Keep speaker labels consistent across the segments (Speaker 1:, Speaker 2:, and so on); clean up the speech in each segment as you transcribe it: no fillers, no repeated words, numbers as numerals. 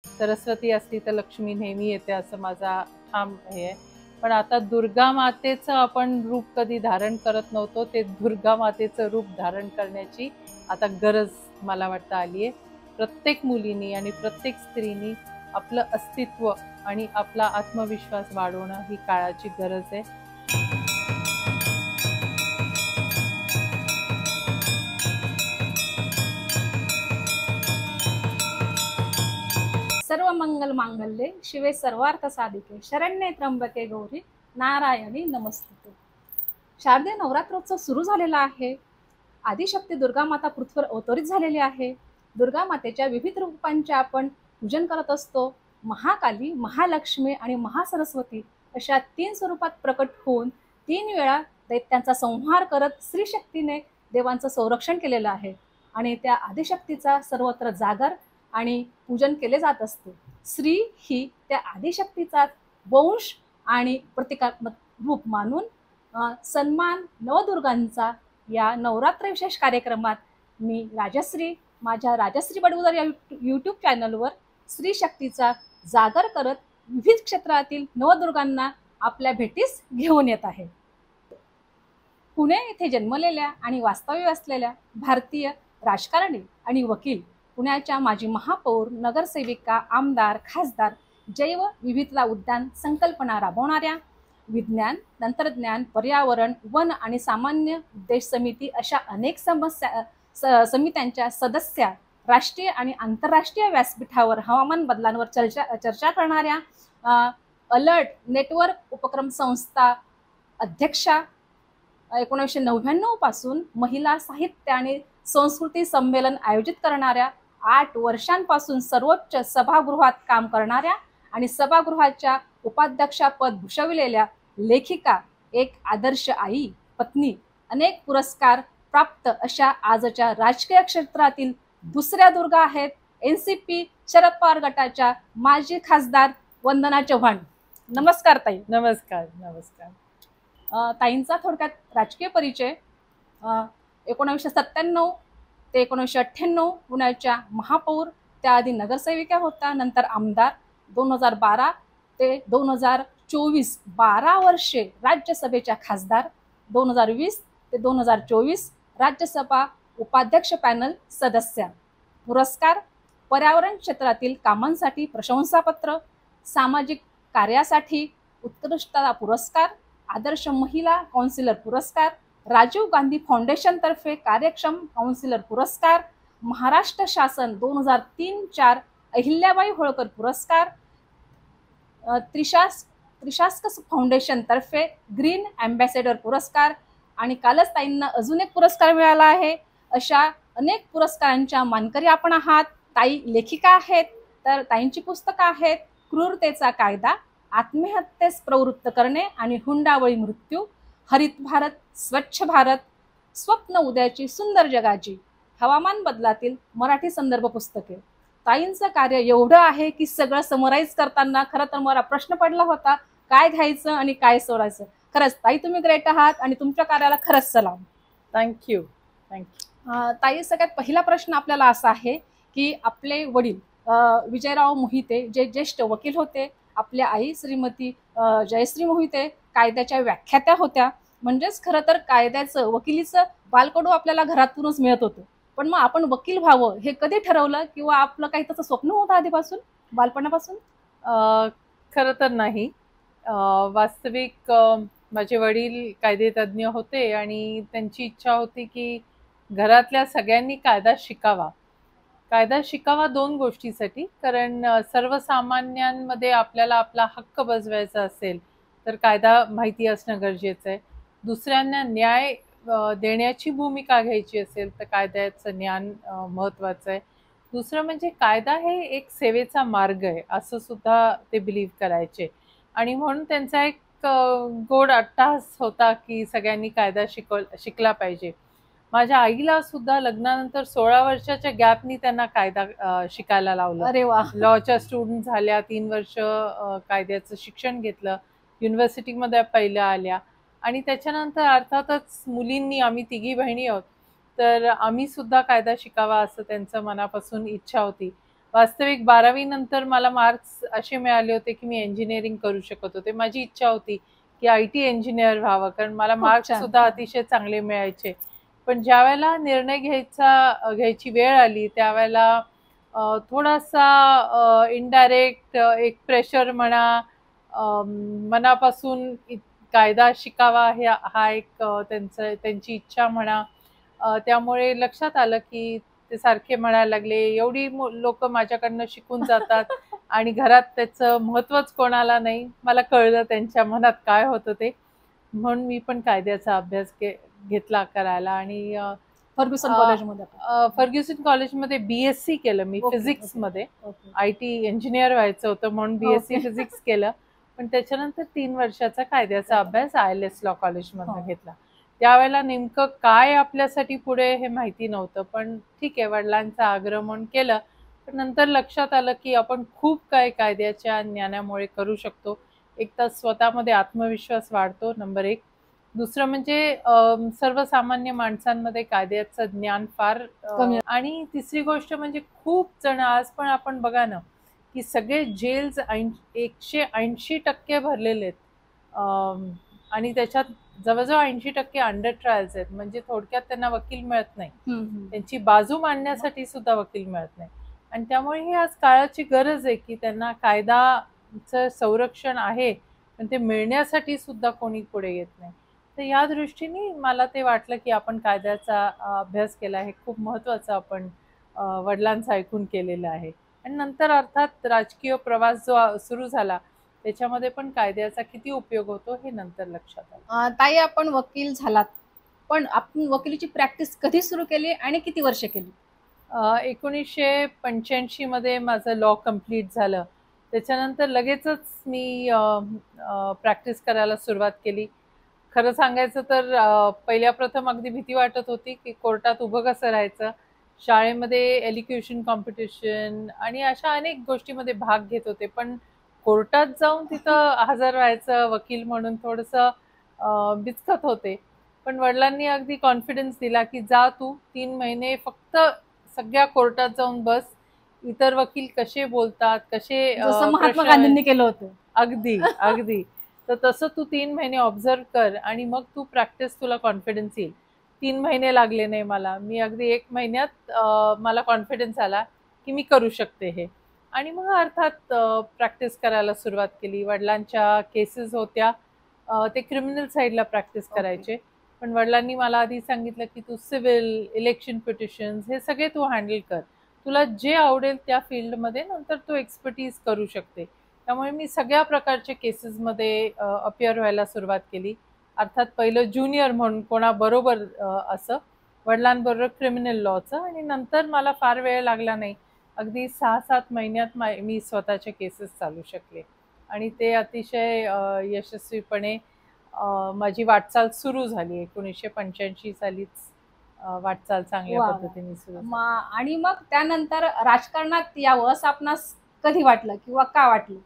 Speaker 1: सरस्वती असली तर लक्ष्मी नेहमी येते असं माझा ठाम हे आहे. पण आता दुर्गा मातेचं आपण रूप कधी धारण करत नव्हतो, ते दुर्गा मातेचं रूप धारण करण्याची आता गरज मला वाटतं आली आहे. प्रत्येक मुलीनी आणि प्रत्येक स्त्रीनी आपलं अस्तित्व आणि आपला आत्मविश्वास वाढवणं ही काळाची गरज आहे.
Speaker 2: सर्व मंगल मांगल्ये शिवे सर्वार्थ साधिके शरण्ये त्र्यंबके गौरी नारायणी नमस्तुते. शारदीय नवरात्रोत्सव सुरू झालेला आहे. आदिशक्ती दुर्गा माता पृथ्वीवर अवतरित झालेली आहे. दुर्गा मातेच्या विविध रूपांचे आपण पूजन करत असतो. महाकाली, महालक्ष्मी आणि महासरस्वती अशा 3 स्वरूपात प्रकट होऊन 3 वेळा दैत्यांचा संहार करत स्त्री शक्तीने देवांचं संरक्षण केलेलं आहे आणि त्या आदिशक्तीचा सर्वत्र जागर आणि पूजन केले जात असते. स्त्री ही त्या आदिशक्तीचा वंश आणि प्रतिकात्मक रूप मानून सन्मान नवदुर्गांचा या नवरात्र विशेष कार्यक्रमात मी राजश्री माझ्या राजश्री बडगुजर या यूट्यूब चॅनलवर स्त्री शक्तीचा जागर करत विविध क्षेत्रातील नवदुर्गांना आपल्या भेटीस घेऊन येत आहे. पुणे येथे जन्मलेल्या आणि वास्तव्य असलेल्या भारतीय राजकारणी आणि वकील, पुण्याच्या माजी महापौर, नगरसेविका, आमदार, खासदार, जैव विविधता उद्यान संकल्पना राबवणाऱ्या, विज्ञान, तंत्रज्ञान, पर्यावरण, वन आणि सामान्य उद्देश समिती अशा अनेक समित्यांच्या सदस्या, राष्ट्रीय आणि आंतरराष्ट्रीय व्यासपीठावर हवामान बदलांवर चर्चा करणाऱ्या, अलर्ट नेटवर्क उपक्रम संस्था अध्यक्षा, 1999 पासून महिला साहित्य आणि संस्कृती संमेलन आयोजित करणाऱ्या, 8 वर्षांपासून सर्वोच्च सभागृहात काम करणाऱ्या आणि सभागृहाच्या उपाध्यक्षपद भूषविलेल्या लेखिका, एक आदर्श आई, पत्नी, अनेक पुरस्कार प्राप्त अशा आजच्या राजकीय क्षेत्रातील दुसऱ्या दुर्गा आहेत NCP शरद पवार गटाच्या माजी खासदार वंदना चव्हाण. नमस्कार ताई.
Speaker 1: नमस्कार. नमस्कार.
Speaker 2: ताईंचा थोडक्यात राजकीय परिचय. 1997 ते 1998 पुण्याच्या महापौर, त्याआधी नगरसेविका होता, नंतर आमदार. 2012 ते 2024 12 वर्षे राज्यसभेच्या खासदार. 2020 ते 2024 राज्यसभा उपाध्यक्ष पॅनल सदस्य. पुरस्कार: पर्यावरण क्षेत्रातील कामांसाठी प्रशंसापत्र, सामाजिक कार्यासाठी उत्कृष्टता पुरस्कार, आदर्श महिला काउन्सिलर पुरस्कार, राजीव गांधी फाउंडेशन तर्फे कार्यक्षम काउन्सिलर पुरस्कार, महाराष्ट्र शासन 2003-4 अहिल्याबाई होळकर पुरस्कार, त्रिशास्क फाउंडेशन तर्फे ग्रीन अँबॅसेडर पुरस्कार आणि कालच ताईंना अजून एक पुरस्कार मिळाला आहे. अशा अनेक पुरस्कारांच्या मानकरी आपण आहात. ताई लेखिका आहेत, तर ताईंची पुस्तकं आहेत क्रूरतेचा कायदा, आत्महत्येस प्रवृत्त करणे आणि हुंडाबळी मृत्यू, हरित भारत, स्वच्छ भारत, स्वप्न उद्याची सुंदर जगाची, हवामान बदलातील मराठी संदर्भ पुस्तके. ताईंचं कार्य एवढं आहे की सगळं समराईज करताना खरं तर मला प्रश्न पडला होता, काय घ्यायचं आणि काय सोडायचं. खरंच ताई तुम्ही ग्रेट आहात आणि तुमच्या कार्याला खरंच सलाम.
Speaker 1: थँक्यू.
Speaker 2: ताई, सगळ्यात पहिला प्रश्न आपल्याला असा आहे की आपले वडील विजयराव मोहिते जे ज्येष्ठ वकील होते, आपल्या आई श्रीमती जयश्री मोहिते कायद्याच्या व्याख्यात्या होत्या. म्हणजेच खरं तर कायद्याचं, वकिलीचं बालकडू आपल्याला घरातूनच मिळत होतं. पण मग आपण वकील व्हावं हे कधी ठरवलं किंवा आपलं काही तसं स्वप्न होतं आधीपासून, बालपणापासून?
Speaker 1: खरं तर नाही. वास्तविक माझे वडील कायदेतज्ञ होते आणि त्यांची इच्छा होती की घरातल्या सगळ्यांनी कायदा शिकावा. कायदा शिकावा 2 गोष्टीसाठी. कारण सर्वसामान्यांमध्ये आपल्याला आपला हक्क बजवायचा असेल तर कायदा माहिती असणं गरजेचं आहे. दुसऱ्यांना न्याय देण्याची भूमिका घ्यायची असेल तर कायद्याचं ज्ञान महत्त्वाचं आहे. दुसरं म्हणजे कायदा हे एक सेवेचा मार्ग आहे असं सुद्धा ते बिलीव्ह करायचे आणि म्हणून त्यांचा एक गोड अट्टाहास होता की सगळ्यांनी कायदा शिकला पाहिजे. माझ्या आईला सुद्धा लग्नानंतर 16 वर्षाच्या गॅपनी त्यांना कायदा शिकायला लावलं.
Speaker 2: अरे वा.
Speaker 1: लॉच्या स्टुडंट झाल्या, 3 वर्ष कायद्याचं शिक्षण घेतलं, युनिव्हर्सिटीमध्ये पहिल्या आल्या आणि त्याच्यानंतर अर्थातच मुलींनी, आम्ही 3 बहिणी आहोत, तर आम्ही सुद्धा कायदा शिकावा असं त्यांचं मनापासून इच्छा होती. वास्तविक 12वी नंतर मला मार्क्स असे मिळाले होते की मी इंजिनिअरिंग करू शकत होते. माझी इच्छा होती की IT इंजिनियर व्हावं, कारण मला
Speaker 2: खूप
Speaker 1: मार्क्स
Speaker 2: छान.
Speaker 1: सुद्धा अतिशय चांगले मिळायचे. पण ज्यावेळेला निर्णय घ्यायची वेळ आली त्यावेळेला थोडासा इनडायरेक्ट एक प्रेशर म्हणा, मनापासून कायदा शिकावा हा एक त्यांची इच्छा म्हणा. त्यामुळे लक्षात आलं की ते सारखे म्हणायला लागले, एवढी लोक माझ्याकडनं शिकून जातात आणि घरात त्याचं महत्वच कोणाला नाही. मला कळलं त्यांच्या मनात काय होतं ते. म्हणून मी पण कायद्याचा अभ्यास घेतला करायला आणि
Speaker 2: फर्ग्युसन कॉलेजमध्ये.
Speaker 1: फर्ग्युसन कॉलेजमध्ये BSc केलं मी
Speaker 2: ओके,
Speaker 1: फिजिक्स
Speaker 2: ओके,
Speaker 1: मध्ये.
Speaker 2: ओके.
Speaker 1: IT इंजिनियर व्हायचं होतं म्हणून BSc
Speaker 2: ओके.
Speaker 1: फिजिक्स केलं. पण त्याच्यानंतर 3 वर्षाचा कायद्याचा अभ्यास ILS लॉ कॉलेजमधनं
Speaker 2: हो.
Speaker 1: घेतला. त्यावेळेला नेमकं काय आपल्यासाठी पुढे हे माहिती नव्हतं, पण ठीक आहे, वडिलांचा आग्रह म्हणून केलं. पण नंतर लक्षात आलं की आपण खूप काय कायद्याच्या ज्ञानामुळे करू शकतो. एक तर स्वतःमध्ये आत्मविश्वास वाढतो, नंबर 1. दुसरं म्हणजे सर्वसामान्य माणसांमध्ये कायद्याचं ज्ञान फार
Speaker 2: कमी.
Speaker 1: आणि तिसरी गोष्ट म्हणजे खूप जण आज पण आपण बघा ना की सगळे जेल्स 180% भरलेले आहेत. आणि त्याच्यात जवळजवळ 80% अंडर ट्रायल्स आहेत. म्हणजे थोडक्यात त्यांना वकील मिळत नाही, त्यांची बाजू मांडण्यासाठी सुद्धा वकील मिळत नाही. आणि त्यामुळे ही आज काळाची गरज आहे की त्यांना कायदाचं संरक्षण आहे, पण ते मिळण्यासाठी सुद्धा कोणी पुढे येत नाही. तर या दृष्टीने मला ते वाटलं की आपण कायद्याचा अभ्यास केला हे खूप महत्वाचं आपण वडिलांचं ऐकून केलेलं आहे. आणि नंतर अर्थात राजकीय प्रवास जो सुरू झाला त्याच्यामध्ये पण कायद्याचा किती उपयोग होतो हे नंतर लक्षात आलं.
Speaker 2: ताई, आपण वकील झालात, पण आपण वकिलीची प्रॅक्टिस कधी सुरू केली आणि किती वर्ष केली?
Speaker 1: 1985 मध्ये माझं लॉ कम्प्लीट झालं. त्याच्यानंतर लगेचच मी प्रॅक्टिस करायला सुरुवात केली. खरं सांगायचं तर पहिल्या प्रथम अगदी भीती वाटत होती की कोर्टात उभं कसं राहायचं. शाळेमध्ये एलिक्युशन कॉम्पिटिशन आणि अशा अनेक गोष्टीमध्ये भाग घेत होते, पण कोर्टात जाऊन तिथं हजर व्हायचं वकील म्हणून थोडंसं बिचकत होते. पण वडिलांनी अगदी कॉन्फिडन्स दिला की जा तू 3 महिने फक्त सगळ्या कोर्टात जाऊन बस. इतर वकील कसे बोलतात, कसे
Speaker 2: जसं महात्मा
Speaker 1: प्रश्न.
Speaker 2: गांधींनी केलं होतं.
Speaker 1: अगदी अगदी. तर तसं तू 3 महिने ऑब्झर्व कर आणि मग तू प्रॅक्टिस, तुला कॉन्फिडन्स येईल. 3 महिने लागले नाही मला. मी अगदी 1 महिन्यात मला कॉन्फिडन्स आला की मी करू शकते हे. आणि मग अर्थात प्रॅक्टिस करायला सुरुवात केली. वडिलांच्या केसेस होत्या, ते क्रिमिनल साईडला प्रॅक्टिस करायचे. पण वडिलांनी मला आधी सांगितलं की तू सिव्हिल, इलेक्शन पिटिशन्स हे सगळे तू हँडल कर. तुला जे आवडेल त्या फील्डमध्ये नंतर तू एक्सपर्टीज करू शकते. त्यामुळे मी सगळ्या प्रकारच्या केसेसमध्ये अपिअर व्हायला सुरुवात केली. अर्थात पहिलं ज्युनियर म्हणून कोणाबरोबर असं, वडिलांबरोबर क्रिमिनल लॉचं. आणि नंतर मला फार वेळ लागला नाही, अगदी 6-7 महिन्यात मी स्वतःचे केसेस चालू शकले. आणि ते अतिशय यशस्वीपणे माझी वाटचाल सुरू झाली. 1985 सालीच वाटचाल चांगल्या
Speaker 2: वा वा.
Speaker 1: पद्धतीने सुरू झाली.
Speaker 2: आणि मग त्यानंतर राजकारणात यावं असं आपणास कधी वाटलं किंवा का वाटलं?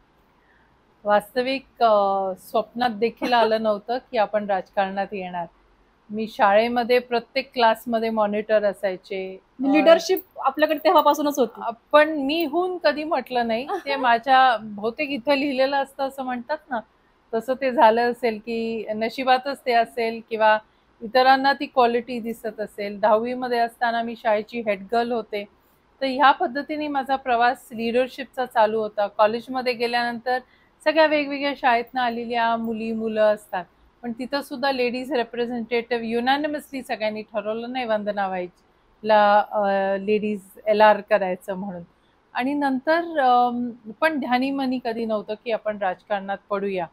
Speaker 1: वास्तविक स्वप्नात देखील आलं नव्हतं की आपण राजकारणात येणार. मी शाळेमध्ये प्रत्येक क्लासमध्ये मॉनिटर असायचे.
Speaker 2: लिडरशिप आपल्याकडे तेव्हापासूनच होती.
Speaker 1: पण मी होऊन कधी म्हटलं नाही. ते माझ्या बहुतेक इथं लिहिलेलं असतं असं म्हणतात ना, तसं ते झालं असेल की नशिबातच ते असेल किंवा इतरांना ती क्वालिटी दिसत असेल. 10वी मध्ये असताना मी शाळेची हेड गर्ल होते. तर ह्या पद्धतीने माझा प्रवास लिडरशिपचा चालू होता. कॉलेजमध्ये गेल्यानंतर सगळ्या वेगवेगळ्या शाळेतनं आलेल्या मुलं असतात, पण तिथं सुद्धा लेडीज रिप्रेझेंटेटिव्ह युनॅनिमसली सगळ्यांनी ठरवलं नाही वंदना व्हाईटला लेडीज LR करायचं म्हणून. आणि नंतर पण ध्यानीमनी कधी नव्हतं की आपण राजकारणात पडूया.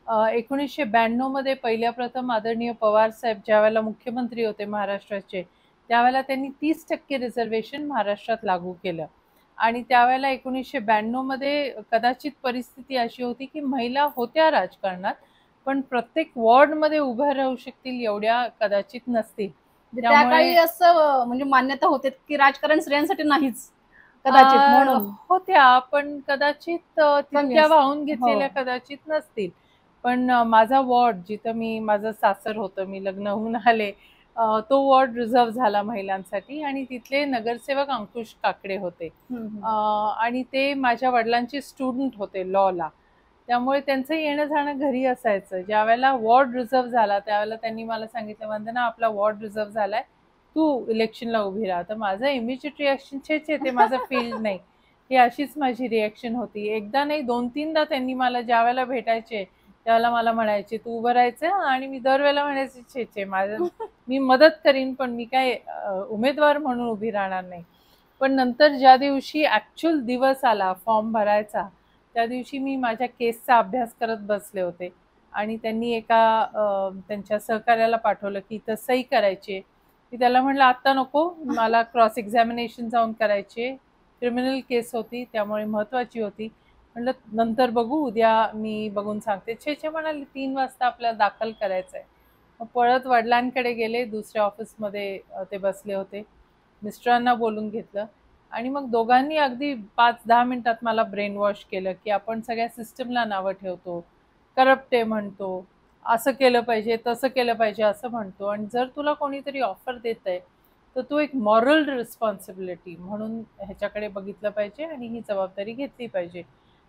Speaker 1: 1992 मध्ये पहिल्या प्रथम आदरणीय पवार साहेब ज्यावेळेला मुख्यमंत्री होते महाराष्ट्राचे, त्यावेळेला त्यांनी 30% रिझर्वेशन महाराष्ट्रात लागू केलं. आणि त्यावेळेला 1992 मध्ये कदाचित परिस्थिती अशी होती की महिला होत्या राजकारणात, पण प्रत्येक वॉर्डमध्ये उभ्या राहू शकतील एवढ्या कदाचित नसतील.
Speaker 2: त्या काळी असं म्हणजे मान्यता होते की राजकारण स्त्रियांसाठी नाहीच कदाचित, म्हणून
Speaker 1: होत्या, पण कदाचित तितक्या वाहून घेतलेल्या कदाचित नसतील. पण माझा वॉर्ड जिथं माझं सासर होतं, मी लग्न होऊन आले तो वॉर्ड रिझर्व झाला महिलांसाठी आणि तिथले नगरसेवक अंकुश काकडे होते. आणि ते माझ्या वडिलांचे स्टुडंट होते लॉला, त्यामुळे त्यांचं येणं जाणं घरी असायचं. ज्या वेळेला वॉर्ड रिझर्व झाला त्यावेळेला त्यांनी मला सांगितलं, वंदना आपला वॉर्ड रिझर्व झालाय, तू इलेक्शनला उभी राहा. तर माझं इमिजिएट रिॲक्शन छे ते माझं फील्ड नाही, ही अशीच माझी रिॲक्शन होती. एकदा नाही 2-3दा त्यांनी मला ज्या वेळेला भेटायचे त्यावेळेला मला म्हणायचे तू उभं राहायचं, आणि मी दरवेळेला म्हणायचे छे माझं मी मदत करीन पण मी काय उमेदवार म्हणून उभी राहणार नाही. पण नंतर ज्या दिवशी ॲक्च्युअल दिवस आला फॉर्म भरायचा त्या दिवशी मी माझ्या केसचा अभ्यास करत बसले होते आणि त्यांनी एका त्यांच्या सहकार्याला पाठवलं की इथं सही करायची. मी त्याला म्हटलं आत्ता नको, मला क्रॉस एक्झामिनेशन जाऊन करायची, क्रिमिनल केस होती त्यामुळे महत्त्वाची होती. म्हटलं नंतर बघू, उद्या मी बघून सांगते. छे म्हणाले 3 वाजता आपल्याला दाखल करायचं आहे. मग पळत वडिलांकडे गेले, दुसऱ्या ऑफिसमध्ये ते बसले होते. मिस्टरांना बोलून घेतलं आणि मग दोघांनी अगदी 5-10 मिनिटात मला ब्रेन वॉश केलं की आपण सगळ्या सिस्टमला नावं ठेवतो, करप्ट आहे म्हणतो, असं केलं पाहिजे तसं केलं पाहिजे असं म्हणतो, आणि जर तुला कोणीतरी ऑफर देत आहे तर तू एक मॉरल रिस्पॉन्सिबिलिटी म्हणून ह्याच्याकडे बघितलं पाहिजे आणि ही जबाबदारी घेतली पाहिजे.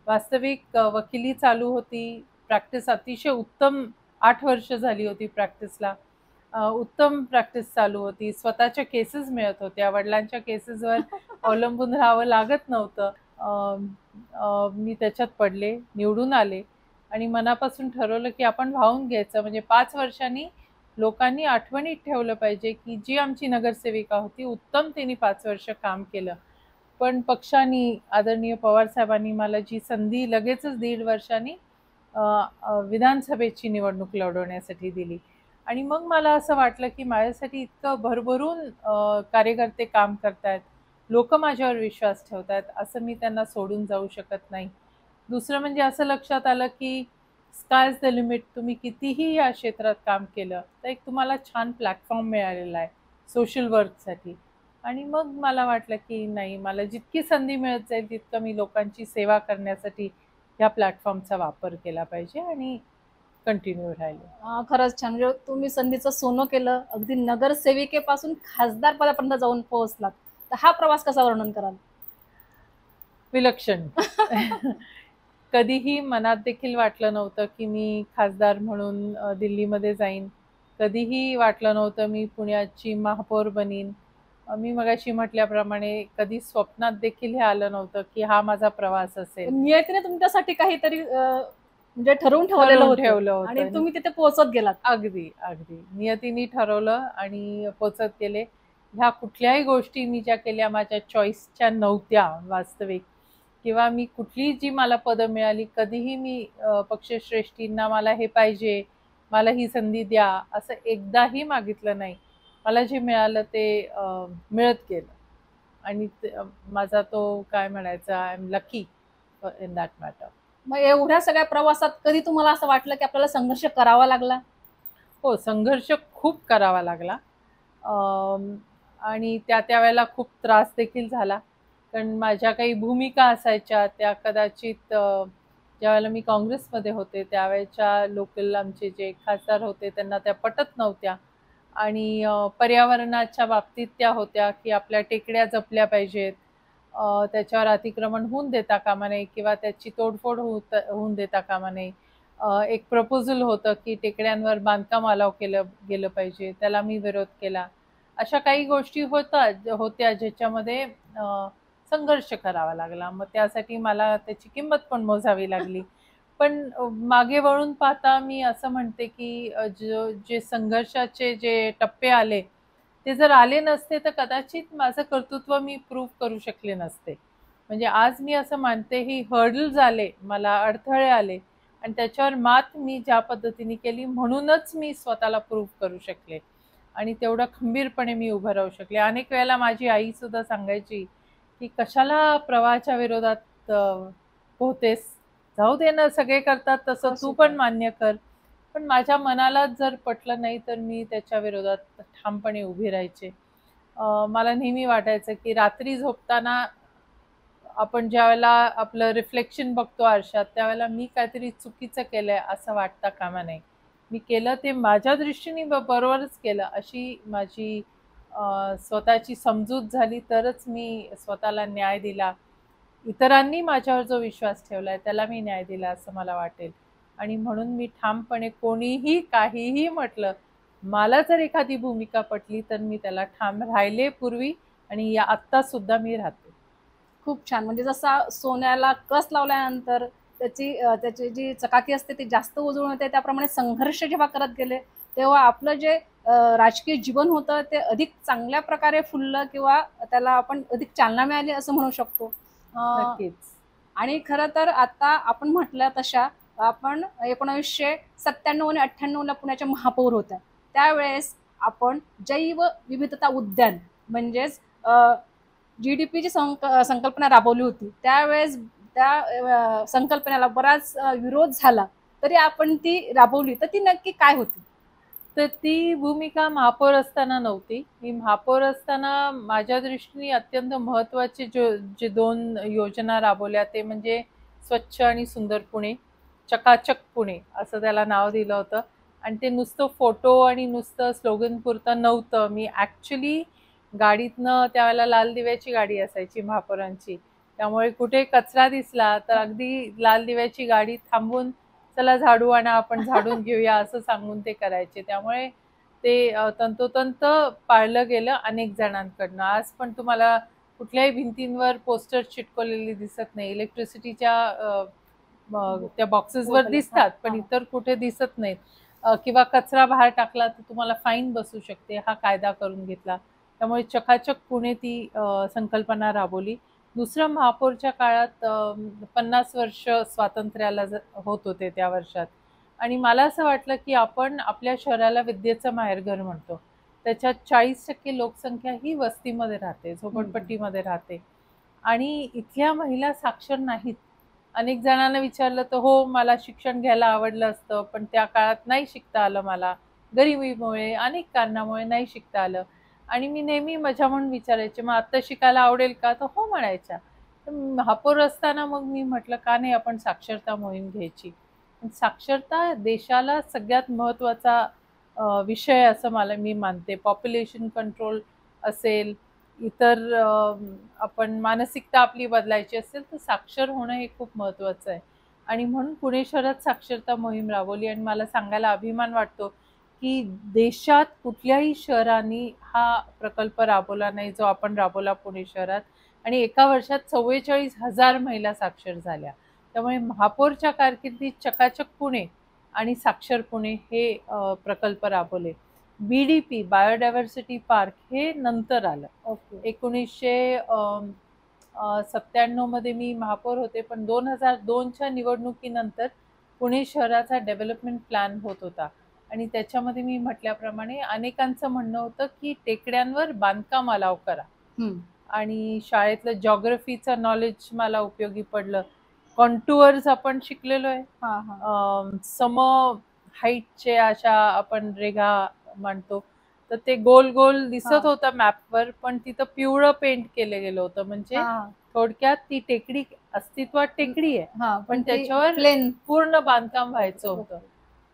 Speaker 1: वास्तविक वकिली चालू होती, प्रॅक्टिस अतिशय उत्तम, 8 वर्ष झाली होती प्रॅक्टिसला. उत्तम प्रॅक्टिस चालू होती, स्वतःच्या केसेस मिळत होत्या, वडिलांच्या केसेसवर अवलंबून राहावं लागत नव्हतं. मी त्याच्यात पडले, निवडून आले आणि मनापासून ठरवलं की आपण वाहून घ्यायचं. म्हणजे 5 वर्षांनी लोकांनी आठवणीत ठेवलं पाहिजे की जी आमची नगरसेविका होती उत्तम तिने 5 वर्ष काम केलं. पण पक्षाने, आदरणीय पवार साहेबांनी मला जी संधी लगेचच 1.5 वर्षांनी विधानसभेची निवडणूक लढवण्यासाठी दिली. आणि मग मला असं वाटलं की माझ्यासाठी इतकं भरभरून कार्यकर्ते काम करतायत, लोक माझ्यावर विश्वास ठेवतायत, असं मी त्यांना सोडून जाऊ शकत नाही. दुसरं म्हणजे असं लक्षात आलं की स्काय इज द लिमिट. तुम्ही कितीही या क्षेत्रात काम केलं तर एक तुम्हाला छान प्लॅटफॉर्म मिळालेला आहे सोशल वर्कसाठी. आणि मग मला वाटलं की नाही, मला जितकी संधी मिळत जाईल तितकं मी लोकांची सेवा करण्यासाठी ह्या प्लॅटफॉर्मचा वापर केला पाहिजे आणि कंटिन्यू राहिले.
Speaker 2: खरंच छान. म्हणजे तुम्ही संधीचं सोनं केलं, अगदी नगरसेविकेपासून खासदार पदापर्यंत जाऊन पोहोचलात. तर हा प्रवास कसा वर्णन कराल?
Speaker 1: विलक्षण. कधीही मनात देखील वाटलं नव्हतं की मी खासदार म्हणून दिल्लीमध्ये जाईन. कधीही वाटलं नव्हतं मी पुण्याची महापौर बनीन. मी मगाशी म्हटल्याप्रमाणे कधी स्वप्नात देखील हे आलं नव्हतं की हा माझा प्रवास असेल.
Speaker 2: नियतीने तुमच्यासाठी काहीतरी म्हणजे ठरवून ठेवलेलं होतं आणि तुम्ही तिथे पोहोचत गेलात.
Speaker 1: अगदी अगदी नियतीने ठरवलं आणि पोचत गेले. ह्या कुठल्याही गोष्टी मी ज्या केल्या माझ्या चॉईसच्या नव्हत्या वास्तविक, किंवा मी कुठली जी मला पदं मिळाली कधीही मी पक्षश्रेष्ठींना मला हे पाहिजे, मला ही संधी द्या असं एकदाही मागितलं नाही. मला जे मिळालं ते मिळत गेलं आणि माझा तो काय म्हणायचा, I am lucky in that matter.
Speaker 2: मग एवढ्या सगळ्या प्रवासात कधी तुम्हाला असं वाटलं की आपल्याला संघर्ष करावा लागला?
Speaker 1: हो, संघर्ष खूप करावा लागला आणि त्या वेळेला खूप त्रास देखील झाला. कारण माझ्या काही भूमिका असायच्या त्या कदाचित ज्यावेळेला मी काँग्रेसमध्ये होते त्यावेळेच्या लोकल आमचे जे खासदार होते त्यांना त्या पटत नव्हत्या. आणि पर्यावरणाच्या बाबतीत त्या होत्या की आपल्या टेकड्या जपल्या पाहिजेत, त्याच्यावर अतिक्रमण होऊन देता कामा नये किंवा त्याची तोडफोड होऊन देता कामा नये. एक प्रपोजल होतं की टेकड्यांवर बांधकाम अलाव केलं गेलं पाहिजे, त्याला मी विरोध केला. अशा काही गोष्टी होत्या ज्याच्यामध्ये संघर्ष करावा लागला. मग त्यासाठी मला त्याची किंमत पण मोजावी लागली. पण मागे वळून पाहता मी असं म्हणते की जे संघर्षाचे जे टप्पे आले ते जर आले नसते तर कदाचित माझं कर्तृत्व मी प्रूव्ह करू शकले नसते. म्हणजे आज मी असं मानते ही हर्डल्स आले, मला अडथळे आले आणि त्याच्यावर मात मी ज्या पद्धतीने केली म्हणूनच मी स्वतःला प्रूव्ह करू शकले आणि तेवढं खंबीरपणे मी उभं राहू शकले. अनेक वेळेला माझी आई सुद्धा सांगायची की कशाला प्रवाहाच्या विरोधात पोहतेस, जाऊ दे ना, सगळे करतात तसं तू पण मान्य कर. पण माझ्या मनाला जर पटलं नाही तर मी त्याच्या विरोधात ठामपणे उभी राहायचे. मला नेहमी वाटायचं की रात्री झोपताना आपण ज्यावेळेला आपलं रिफ्लेक्शन बघतो आरशात त्यावेळेला मी काहीतरी चुकीचं केलंय असं वाटता कामा नये. मी केलं ते माझ्या दृष्टीने बरोबरच केलं अशी माझी स्वतःची समजूत झाली, तरच मी स्वतःला न्याय दिला. इतरांनी माझ्यावर जो विश्वास ठेवलाय त्याला मी न्याय दिला असं मला वाटेल. आणि म्हणून मी ठामपणे कोणीही काहीही म्हटलं, मला जर एखादी भूमिका पटली तर मी त्याला ठाम राहिले पूर्वी आणि या आत्ता सुद्धा मी राहते.
Speaker 2: खूप छान. म्हणजे जसा सोन्याला कस लावल्यानंतर त्याची जी चकाकी असते ती जास्त उजळून येते, त्याप्रमाणे संघर्ष जेव्हा करत गेले तेव्हा आपलं जे राजकीय जीवन होतं ते अधिक चांगल्या प्रकारे फुललं किंवा त्याला आपण अधिक चालना मिळाली असं म्हणू शकतो.
Speaker 1: नक्कीच.
Speaker 2: आणि खरं तर आता आपण म्हटलं तशा आपण 1997 आणि 98ला पुण्याच्या महापौर होत्या. त्यावेळेस आपण जैव विविधता उद्यान म्हणजेच GDPची संकल्पना राबवली होती. त्यावेळेस त्या संकल्पनेला बराच विरोध झाला, तरी आपण ती राबवली. तर ती नक्की काय होती?
Speaker 1: तर ती भूमिका महापौर असताना नव्हती. मी महापौर असताना माझ्या दृष्टीने अत्यंत महत्त्वाचे जे 2 योजना राबवल्या ते म्हणजे स्वच्छ आणि सुंदर पुणे, चकाचक पुणे असं त्याला नाव दिलं होतं. आणि ते नुसतं फोटो आणि नुसतं स्लोगन पुरतं नव्हतं. मी ॲक्च्युली गाडीतनं त्यावेळेला लाल दिव्याची गाडी असायची महापौरांची. त्यामुळे कुठे कचरा दिसला तर अगदी लाल दिव्याची गाडी थांबवून चला झाडू आणा, आपण झाडून घेऊया असं सांगून ते करायचे. त्यामुळे ते तंतोतंत पाळलं गेलं अनेक जणांकडनं. आज पण तुम्हाला कुठल्याही भिंतींवर पोस्टर चिटकवलेली दिसत नाही. इलेक्ट्रिसिटीच्या त्या बॉक्सेसवर दिसतात पण इतर कुठे दिसत नाहीत. किंवा कचरा बाहेर टाकला तर तुम्हाला फाईन बसू शकते, हा कायदा करून घेतला. त्यामुळे चकाचक पुणे ती संकल्पना राबवली. दुसरं महापौरच्या काळात 50 वर्ष स्वातंत्र्याला होत होते त्या वर्षात. आणि मला असं वाटलं की आपण आपल्या शहराला विद्येचं माहेरघर म्हणतो. त्याच्यात 40% लोकसंख्या ही वस्तीमध्ये राहते, झोपडपट्टीमध्ये राहते. आणि इथल्या महिला साक्षर नाहीत. अनेक जणांना विचारलं तर हो, मला शिक्षण घ्यायला आवडलं असतं, पण त्या काळात नाही शिकता आलं मला. गरिबीमुळे, अनेक कारणामुळे नाही शिकता आलं. आणि मी नेहमी मजा म्हणून विचारायचे, मग आता शिकायला आवडेल का? तर हो म्हणायच्या. तर महापौर असताना मग मी म्हटलं का नाही आपण साक्षरता मोहीम घ्यायची. साक्षरता देशाला सगळ्यात महत्त्वाचा विषय असं मी मानते. पॉप्युलेशन कंट्रोल असेल, इतर आपण मानसिकता आपली बदलायची असेल तर साक्षर होणं हे खूप महत्त्वाचं आहे. आणि म्हणून पुणे शहरात साक्षरता मोहीम राबवली आणि मला सांगायला अभिमान वाटतो की देशात कुठल्याही शहराने हा प्रकल्प राबवला नाही जो आपण राबवला पुणे शहरात. आणि एका वर्षात 44,000 महिला साक्षर झाल्या. त्यामुळे महापौरच्या कारकिर्दीत चकाचक पुणे आणि साक्षर पुणे हे प्रकल्प राबवले. BDP बायोडायव्हर्सिटी पार्क हे नंतर आलं.
Speaker 2: ओके.
Speaker 1: 1997 मध्ये मी महापौर होते, पण 2002च्या निवडणुकीनंतर पुणे शहराचा डेव्हलपमेंट प्लॅन होत होता. आणि त्याच्यामध्ये मी म्हटल्याप्रमाणे अनेकांचं म्हणणं होतं की टेकड्यांवर बांधकाम अलाव करा. आणि शाळेतलं जॉग्रफीचं नॉलेज मला उपयोगी पडलं. कॉन्टुअर्स आपण शिकलेलो आहे. सम हाईटचे अशा आपण रेघा मांडतो, तर ते गोल गोल दिसत होतं मॅपवर, पण तिथं पिवळं पेंट केलं गेलं होतं. म्हणजे थोडक्यात ती टेकडी अस्तित्वात टेकडी आहे, पण त्याच्यावर पूर्ण बांधकाम व्हायचं होतं.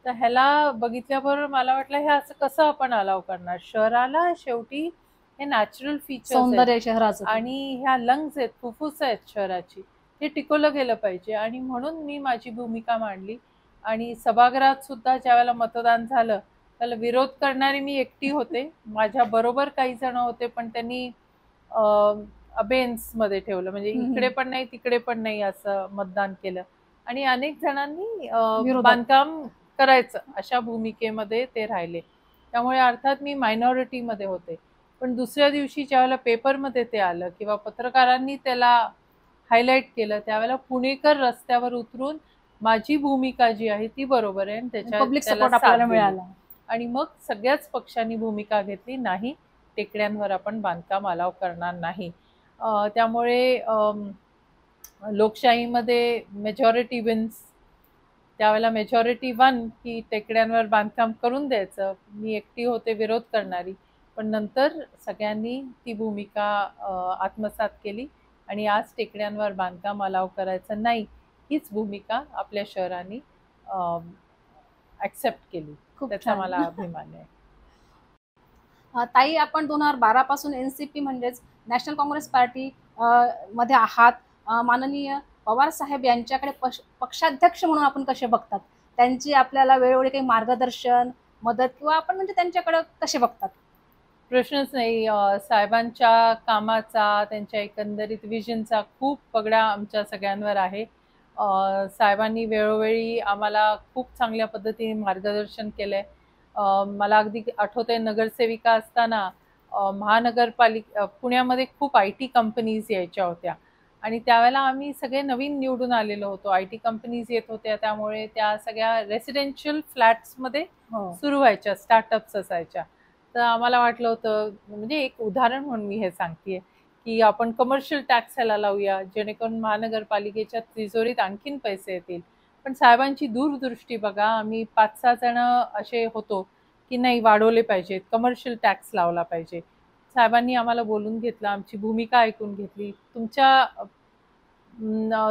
Speaker 1: तर ह्याला बघितल्याबरोबर मला वाटलं हे असं कसं आपण अलाव करणार. शहराला शेवटी हे नॅचरल फीचर्स
Speaker 2: शहराचं
Speaker 1: आणि ह्या लंग्स आहेत, फुफ्फुस आहेत शहराची, ते टिकवलं गेलं पाहिजे. आणि म्हणून मी माझी भूमिका मांडली. आणि सभागृहात सुद्धा ज्या वेळेला मतदान झालं त्याला विरोध करणारी मी एकटी होते. माझ्या बरोबर काही जण होते, पण त्यांनी अबेन्स मध्ये ठेवलं, म्हणजे इकडे पण नाही तिकडे पण नाही असं मतदान केलं. आणि अनेक जणांनी बांधकाम करायचं अशा भूमिकेमध्ये ते राहिले. त्यामुळे अर्थात मी मायनॉरिटीमध्ये होते. पण दुसऱ्या दिवशी ज्यावेळेला पेपरमध्ये ते आलं किंवा पत्रकारांनी त्याला हायलाईट केलं, त्यावेळेला पुणेकर रस्त्यावर उतरून माझी भूमिका जी आहे ती बरोबर आहे
Speaker 2: पब्लिक सपोर्ट आपल्याला मिळाला.
Speaker 1: आणि मग सगळ्याच पक्षांनी भूमिका घेतली, नाही टेकड्यांवर आपण बांधकाम अलाव करणार नाही. त्यामुळे लोकशाहीमध्ये मेजॉरिटी विन्स. त्यावेळेला मेजॉरिटी वन की टेकड्यांवर बांधकाम करून द्यायचं. मी एकटी होते विरोध करणारी, पण नंतर सगळ्यांनी ती भूमिका आत्मसात केली आणि आज टेकड्यांवर बांधकाम अलाव करायचं नाही हीच भूमिका आपल्या शहराने ॲक्सेप्ट केली.
Speaker 2: खूप
Speaker 1: त्याचा
Speaker 2: छान.
Speaker 1: मला अभिमान आहे.
Speaker 2: ताई, आपण 2012 पासून एनसीपी म्हणजेच नॅशनल काँग्रेस पार्टी मध्ये आहात. माननीय पवार साहेब यांच्याकडे पक्षाध्यक्ष म्हणून आपण कसे बघतात? त्यांची आपल्याला वेळोवेळी काही मार्गदर्शन, मदत किंवा आपण म्हणजे त्यांच्याकडे कसे बघतात?
Speaker 1: प्रश्नच नाही. साहेबांच्या कामाचा, त्यांच्या एकंदरीत विजनचा खूप पगडा आमच्या सगळ्यांवर आहे. साहेबांनी वेळोवेळी आम्हाला खूप चांगल्या पद्धतीने मार्गदर्शन केलंय. मला अगदी आठवतंय, नगरसेविका असताना पुण्यामध्ये खूप IT कंपनीज यायच्या होत्या आणि त्यावेळेला आम्ही सगळे नवीन निवडून आलेलो होतो. IT कंपनीज येत होत्या, त्यामुळे त्या सगळ्या रेसिडेन्शियल फ्लॅट्समध्ये
Speaker 2: हो.
Speaker 1: सुरू व्हायच्या, स्टार्टअप्स असायच्या. तर आम्हाला वाटलं होतं, म्हणजे एक उदाहरण म्हणून मी हे सांगतेय, की आपण कमर्शियल टॅक्स ह्याला लावूया, जेणेकरून महानगरपालिकेच्या तिजोरीत आणखीन पैसे येतील. पण साहेबांची दूरदृष्टी बघा. आम्ही 5-6 जण असे होतो की नाही, वाढवले पाहिजेत, कमर्शियल टॅक्स लावला पाहिजे. साहेबांनी आम्हाला बोलून घेतलं, आमची भूमिका ऐकून घेतली.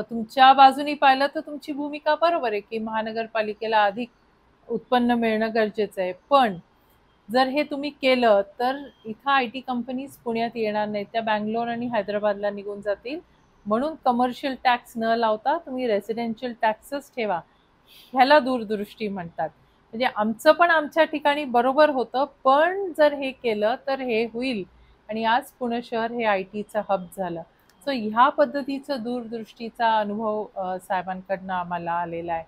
Speaker 1: तुमच्या बाजूनी पाहिलं तर तुमची भूमिका बरोबर आहे की महानगरपालिकेला अधिक उत्पन्न मिळणं गरजेचं आहे, पण जर हे तुम्ही केलं तर इथं IT कंपनीज पुण्यात येणार नाहीत, त्या बँगलोर आणि हैदराबादला निघून जातील. म्हणून कमर्शियल टॅक्स न लावता तुम्ही रेसिडेन्शियल टॅक्सच ठेवा. ह्याला दूरदृष्टी म्हणतात. म्हणजे आमचं पण आमच्या ठिकाणी बरोबर होतं, पण जर हे केलं तर हे होईल. आणि आज पुणे शहर हे ITचं हब झालं. सो ह्या पद्धतीचं दूरदृष्टीचा अनुभव साहेबांकडनं आम्हाला आलेला आहे.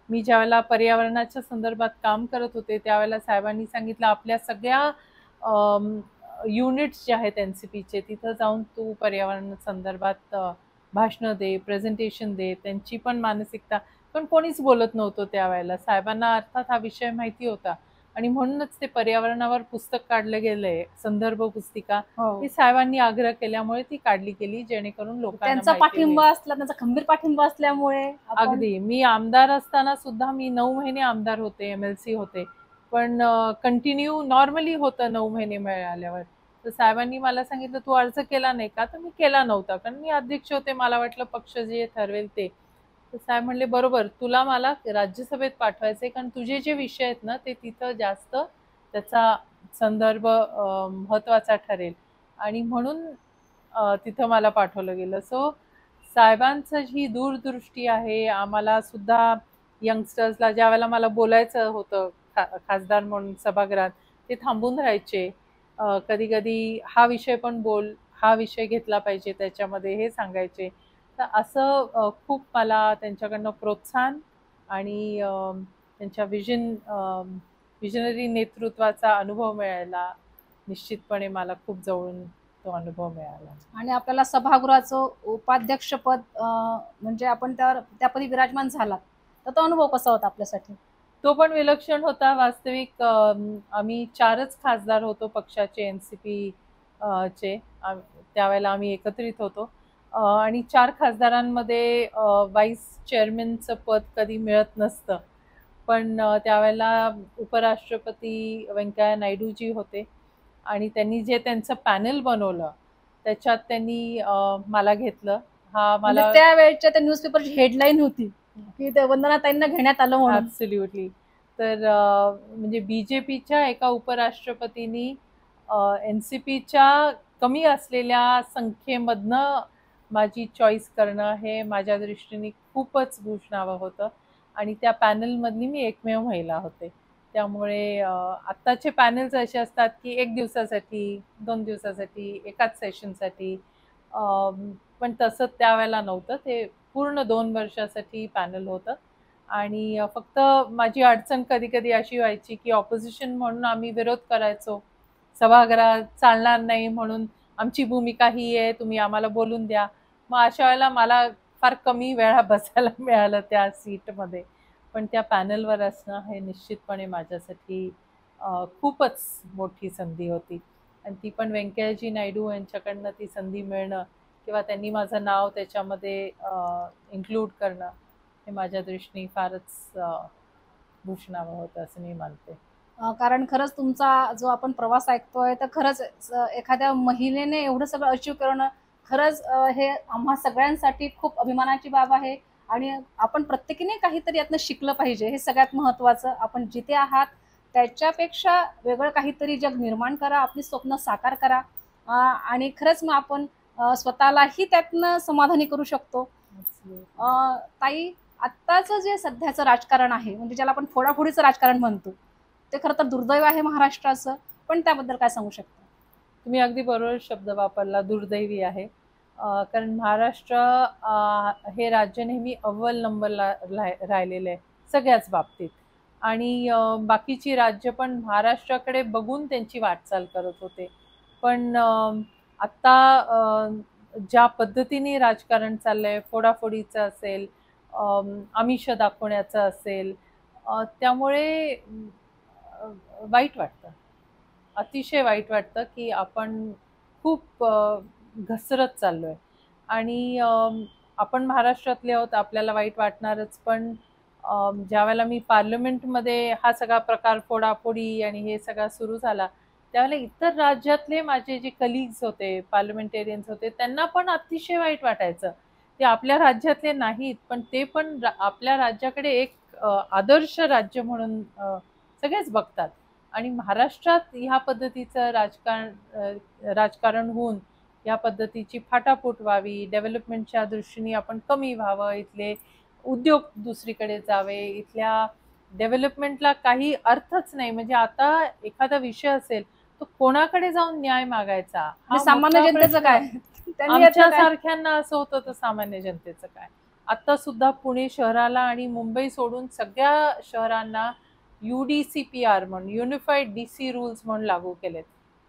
Speaker 1: मी ज्यावेळेला पर्यावरणाच्या संदर्भात काम करत होते, त्यावेळेला साहेबांनी सांगितलं, आपल्या सगळ्या युनिट्स जे आहेत NCPचे, तिथं जाऊन तू पर्यावरण संदर्भात भाषणं दे, प्रेझेंटेशन दे. त्यांची पण मानसिकता, पण कोणीच बोलत नव्हतं त्यावेळेला. साहेबांना अर्थात हा विषय माहिती होता आणि म्हणूनच ते पर्यावरणावर पुस्तक काढलं गेलंय, संदर्भ पुस्तिका.
Speaker 2: हो.
Speaker 1: ही साहेबांनी आग्रह केल्यामुळे ती काढली गेली, जेणेकरून लोकांना
Speaker 2: त्यांचा
Speaker 1: माहिती होईल.
Speaker 2: पाठिंबा असला, त्यांचा खंबीर पाठिंबा असल्यामुळे आपण
Speaker 1: अगदी. मी आमदार असताना सुद्धा, मी 9 महिने आमदार होते, MLC होते, पण कंटिन्यू नॉर्मली होतं 9 महिने मिळाल्यावर. तर साहेबांनी मला सांगितलं, तू अर्ज केला नाही का? तर मी केला नव्हता, कारण मी अध्यक्ष होते. मला वाटलं पक्ष जे ठरवेल ते. तर साहेब म्हणले, बरोबर, तुला मला राज्यसभेत पाठवायचंय, कारण तुझे जे विषय आहेत ना, ते तिथं जास्त त्याचा संदर्भ महत्वाचा ठरेल, आणि म्हणून तिथं मला पाठवलं गेलं. सो साहेबांचं ही दूरदृष्टी आहे. आम्हाला सुद्धा यंगस्टर्सला ज्यावेळेला मला बोलायचं होतं खासदार म्हणून सभागृहात, ते थांबून राहायचे. कधी कधी हा विषय पण बोल, हा विषय घेतला पाहिजे त्याच्यामध्ये, हे सांगायचे. तर असं खूप मला त्यांच्याकडनं प्रोत्साहन आणि त्यांच्या विजनरी नेतृत्वाचा अनुभव मिळाला. निश्चितपणे मला खूप जवळून तो अनुभव मिळाला.
Speaker 2: आणि आपल्याला सभागृहाचं उपाध्यक्षपद म्हणजे आपण त्यापदी विराजमान झालात, तर तो अनुभव कसा होता आपल्यासाठी?
Speaker 1: तो पण विलक्षण होता. वास्तविक आम्ही 4च खासदार होतो पक्षाचे, NCP चे. त्यावेळेला आम्ही एकत्रित होतो आणि 4 खासदारांमध्ये व्हाईस चेअरमनचं पद कधी मिळत नसतं. पण त्यावेळेला उपराष्ट्रपती व्यंकय्या नायडूजी होते आणि त्यांनी जे त्यांचं पॅनल बनवलं, त्याच्यात त्यांनी मला घेतलं. हा
Speaker 2: म्हणजे
Speaker 1: मला
Speaker 2: त्यावेळेच्या त्या न्यूजपेपरची हेडलाईन होती की ते वंदनाताईंना घेण्यात आलं म्हणून.
Speaker 1: ॲब्सोल्युटली. तर म्हणजे BJPच्या एका उपराष्ट्रपतींनी NCPच्या कमी असलेल्या संख्येमधनं माझी चॉईस करणं, हे माझ्या दृष्टीने खूपच भूषणावं होतं. आणि त्या पॅनलमधली मी एकमेव महिला होते. त्यामुळे आत्ताचे पॅनल्स असे असतात की 1 दिवसासाठी, 2 दिवसासाठी, एकाच सेशनसाठी, पण तसं त्यावेळेला नव्हतं. ते पूर्ण 2 वर्षासाठी पॅनल होतं. आणि फक्त माझी अडचण कधी कधी अशी व्हायची की ऑपोजिशन म्हणून आम्ही विरोध करायचो. सभागृहात चालणार नाही म्हणून आमची भूमिका ही आहे, तुम्ही आम्हाला बोलून द्या. मग अशा वेळेला मला फार कमी वेळा बसायला मिळालं त्या सीटमध्ये. पण त्या पॅनलवर असणं हे निश्चितपणे माझ्यासाठी खूपच मोठी संधी होती. आणि ती पण व्यंकय्याजी नायडू यांच्याकडनं ती संधी मिळणं, किंवा त्यांनी माझं नाव त्याच्यामध्ये इन्क्लूड करणं, हे माझ्या दृष्टीने फारच भूषणावं होतं असं मी मानते.
Speaker 2: कारण खरंच तुमचा जो आपण प्रवास ऐकतोय, तर खरंच एखाद्या महिलेने एवढं सगळं अचीव करणं खरंच हे आम्हा सगळ्यांसाठी खूप अभिमानाची बाब आहे. आणि आपण प्रत्येकीने काहीतरी यातनं शिकलं पाहिजे. हे सगळ्यात महत्त्वाचं. आपण जिथे आहात त्याच्यापेक्षा वेगळं काहीतरी जग निर्माण करा, आपली स्वप्न साकार करा आणि खरंच मग आपण स्वतःलाही त्यातनं समाधानी करू शकतो. ताई, आत्ताचं जे सध्याचं राजकारण आहे, म्हणजे ज्याला आपण फोडाफोडीचं राजकारण म्हणतो, ते खरं तर दुर्दैव आहे महाराष्ट्राचं. पण त्याबद्दल काय सांगू शकता?
Speaker 1: तुम्ही अगदी बरोबर शब्द वापरला, दुर्दैवी आहे. कारण महाराष्ट्र हे राज्य नेहमी अव्वल नंबरला राहिलेलं आहे सगळ्याच बाबतीत. आणि बाकीची राज्य पण महाराष्ट्राकडे बघून त्यांची वाटचाल करत होते. पण आत्ता ज्या पद्धतीने राजकारण चाललंय, फोडाफोडीचं असेल, आमिष दाखवण्याचं असेल, त्यामुळे वाईट वाटतं. अतिशय वाईट वाटतं की आपण खूप घसरत चाललोय. आणि आपण महाराष्ट्रातले आहोत, आपल्याला वाईट वाटणारच. पण ज्यावेळेला मी पार्लमेंटमध्ये हा सगळा प्रकार फोडाफोडी आणि हे सगळा सुरू झाला, त्यावेळेला इतर राज्यातले माझे जे कलिग्स होते, पार्लमेंटेरियन्स होते, त्यांना पण अतिशय वाईट वाटायचं. ते आपल्या राज्यातले नाहीत, पण ते पण आपल्या राज्याकडे एक आदर्श राज्य म्हणून सगळेच बघतात. आणि महाराष्ट्रात ह्या पद्धतीचं राजकारण होऊन या पद्धतीची फाटाफूट व्हावी, डेव्हलपमेंटच्या दृष्टीने आपण कमी व्हावं, इथले उद्योग दुसरीकडे जावे, इथल्या डेव्हलपमेंटला काही अर्थच नाही. म्हणजे आता एखादा विषय असेल तो कोणाकडे जाऊन न्याय मागायचा, हा
Speaker 2: सामान्य
Speaker 1: मोठा
Speaker 2: जनतेचं
Speaker 1: प्रश्न.
Speaker 2: काय? त्यांनी
Speaker 1: आमच्या
Speaker 2: यातलं काय?
Speaker 1: सारख्यांना असं होतं तर सामान्य जनतेचं काय? आता सुद्धा पुणे शहराला आणि मुंबई सोडून सगळ्या शहरांना UDCPR म्हणून, युनिफाईड DC रूल्स म्हणून लागू केलेत.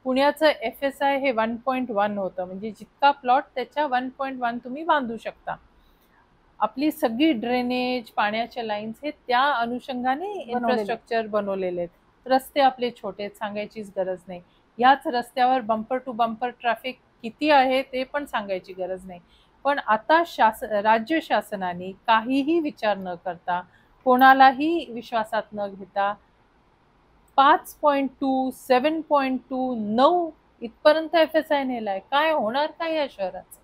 Speaker 1: पुण्याचं FSI हे 1.1 होतं, म्हणजे जितका प्लॉट त्याच्या 1.1 तुम्ही बांधू शकता. आपली सगळी ड्रेनेज, पाण्याच्या लाईन्स हे त्या अनुषंगाने इन्फ्रास्ट्रक्चर बनवलेले आहेत. रस्ते आपले छोटे आहेत, सांगायचीच गरज नाही. याच रस्त्यावर बंपर टू बंपर ट्रॅफिक किती आहे ते पण सांगायची गरज नाही. पण आता राज्य शासनाने काहीही विचार न करता, कोणालाही विश्वासात न घेता 5.2, 7.2, 9 इथपर्यंत FSI नेलाय. काय होणार काय या शहराचं?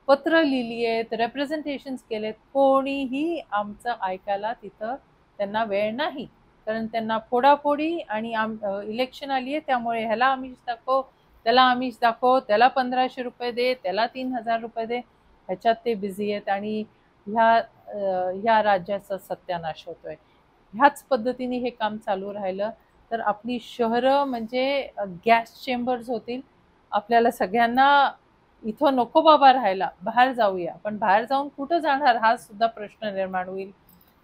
Speaker 1: पत्र लिहिली आहेत, रेप्रेझेंटेशन्स केलेत, कोणीही आमचं ऐकायला तिथं त्यांना वेळ नाही. कारण त्यांना फोडाफोडी आणि इलेक्शन आली आहे त्यामुळे ह्याला आमिष दाखव, त्याला आमिष दाखव, त्याला 1500 रुपये दे, त्याला 3000 रुपये दे, ह्याच्यात ते बिझी आहेत. आणि ह्या राज्याचा सत्यानाश होतोय. ह्याच पद्धतीने हे काम चालू राहिलं तर आपली शहरं म्हणजे गॅस चेंबर्स होतील. आपल्याला सगळ्यांना इथं नको बाबा राहायला, बाहेर जाऊया. पण बाहेर जाऊन कुठं जाणार हा सुद्धा प्रश्न निर्माण होईल.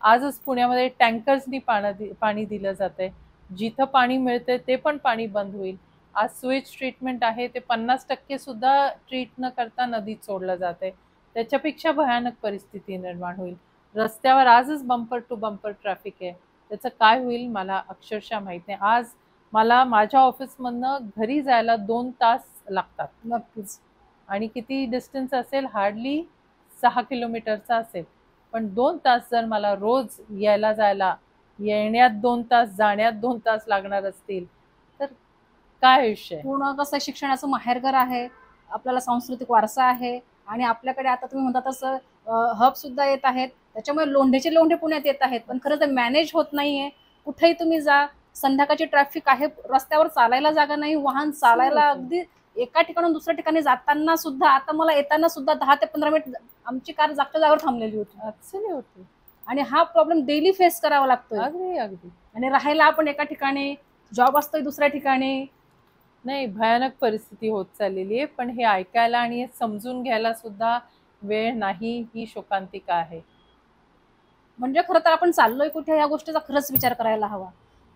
Speaker 1: आजच पुण्यामध्ये टँकर्सनी पाणी दिलं जातंय. जिथं पाणी मिळतंय ते पण पाणी बंद होईल. आज स्वेज ट्रीटमेंट आहे ते 50% सुद्धा ट्रीट न करता नदीत सोडलं जातंय. त्याच्यापेक्षा भयानक परिस्थिती निर्माण होईल. रस्त्यावर आजच बंपर टू बंपर ट्रॅफिक आहे. त्याचं काय होईल मला अक्षरशः माहित नाही. आज मला माझ्या ऑफिसमधनं घरी जायला 2 तास लागतात.
Speaker 2: नक्कीच.
Speaker 1: आणि किती डिस्टन्स असेल? हार्डली 6 किलोमीटरचा असेल. पण 2 तास जर मला रोज यायला जायला, येण्यात 2 तास, जाण्यात 2 तास लागणार असतील तर काय आयुष्य आहे?
Speaker 2: पूर्ण कसं शिक्षणाचं माहेरघर आहे, आपल्याला सांस्कृतिक वारसा आहे आणि आपल्याकडे आता तुम्ही म्हणता तसं हब सुद्धा येत आहेत. त्याच्यामुळे लोंढेचे लोंढे पुण्यात येत आहेत. पण खरं तर मॅनेज होत नाहीये. कुठेही तुम्ही जा, संध्याकाळची ट्रॅफिक आहे, रस्त्यावर चालायला जागा नाही, वाहन चालायला अगदी एका ठिकाणून दुसऱ्या ठिकाणी जाताना सुद्धा, आता मला येताना सुद्धा 10 ते 15 मिनिट आमची कार जागच्या जागेवर थांबलेली होती.
Speaker 1: ॲब्सोल्युटली.
Speaker 2: आणि हा प्रॉब्लेम डेली फेस करावा लागतोय.
Speaker 1: अगदी अगदी.
Speaker 2: आणि राहायला आपण एका ठिकाणी, जॉब असतोय दुसऱ्या ठिकाणी.
Speaker 1: नाही, भयानक परिस्थिती होत चाललेली आहे. पण हे ऐकायला आणि हे समजून घ्यायला सुद्धा वेळ नाही, ही शोकांतिका आहे.
Speaker 2: म्हणजे खरं तर आपण चाललोय कुठे या गोष्टीचा खरंच विचार करायला हवा.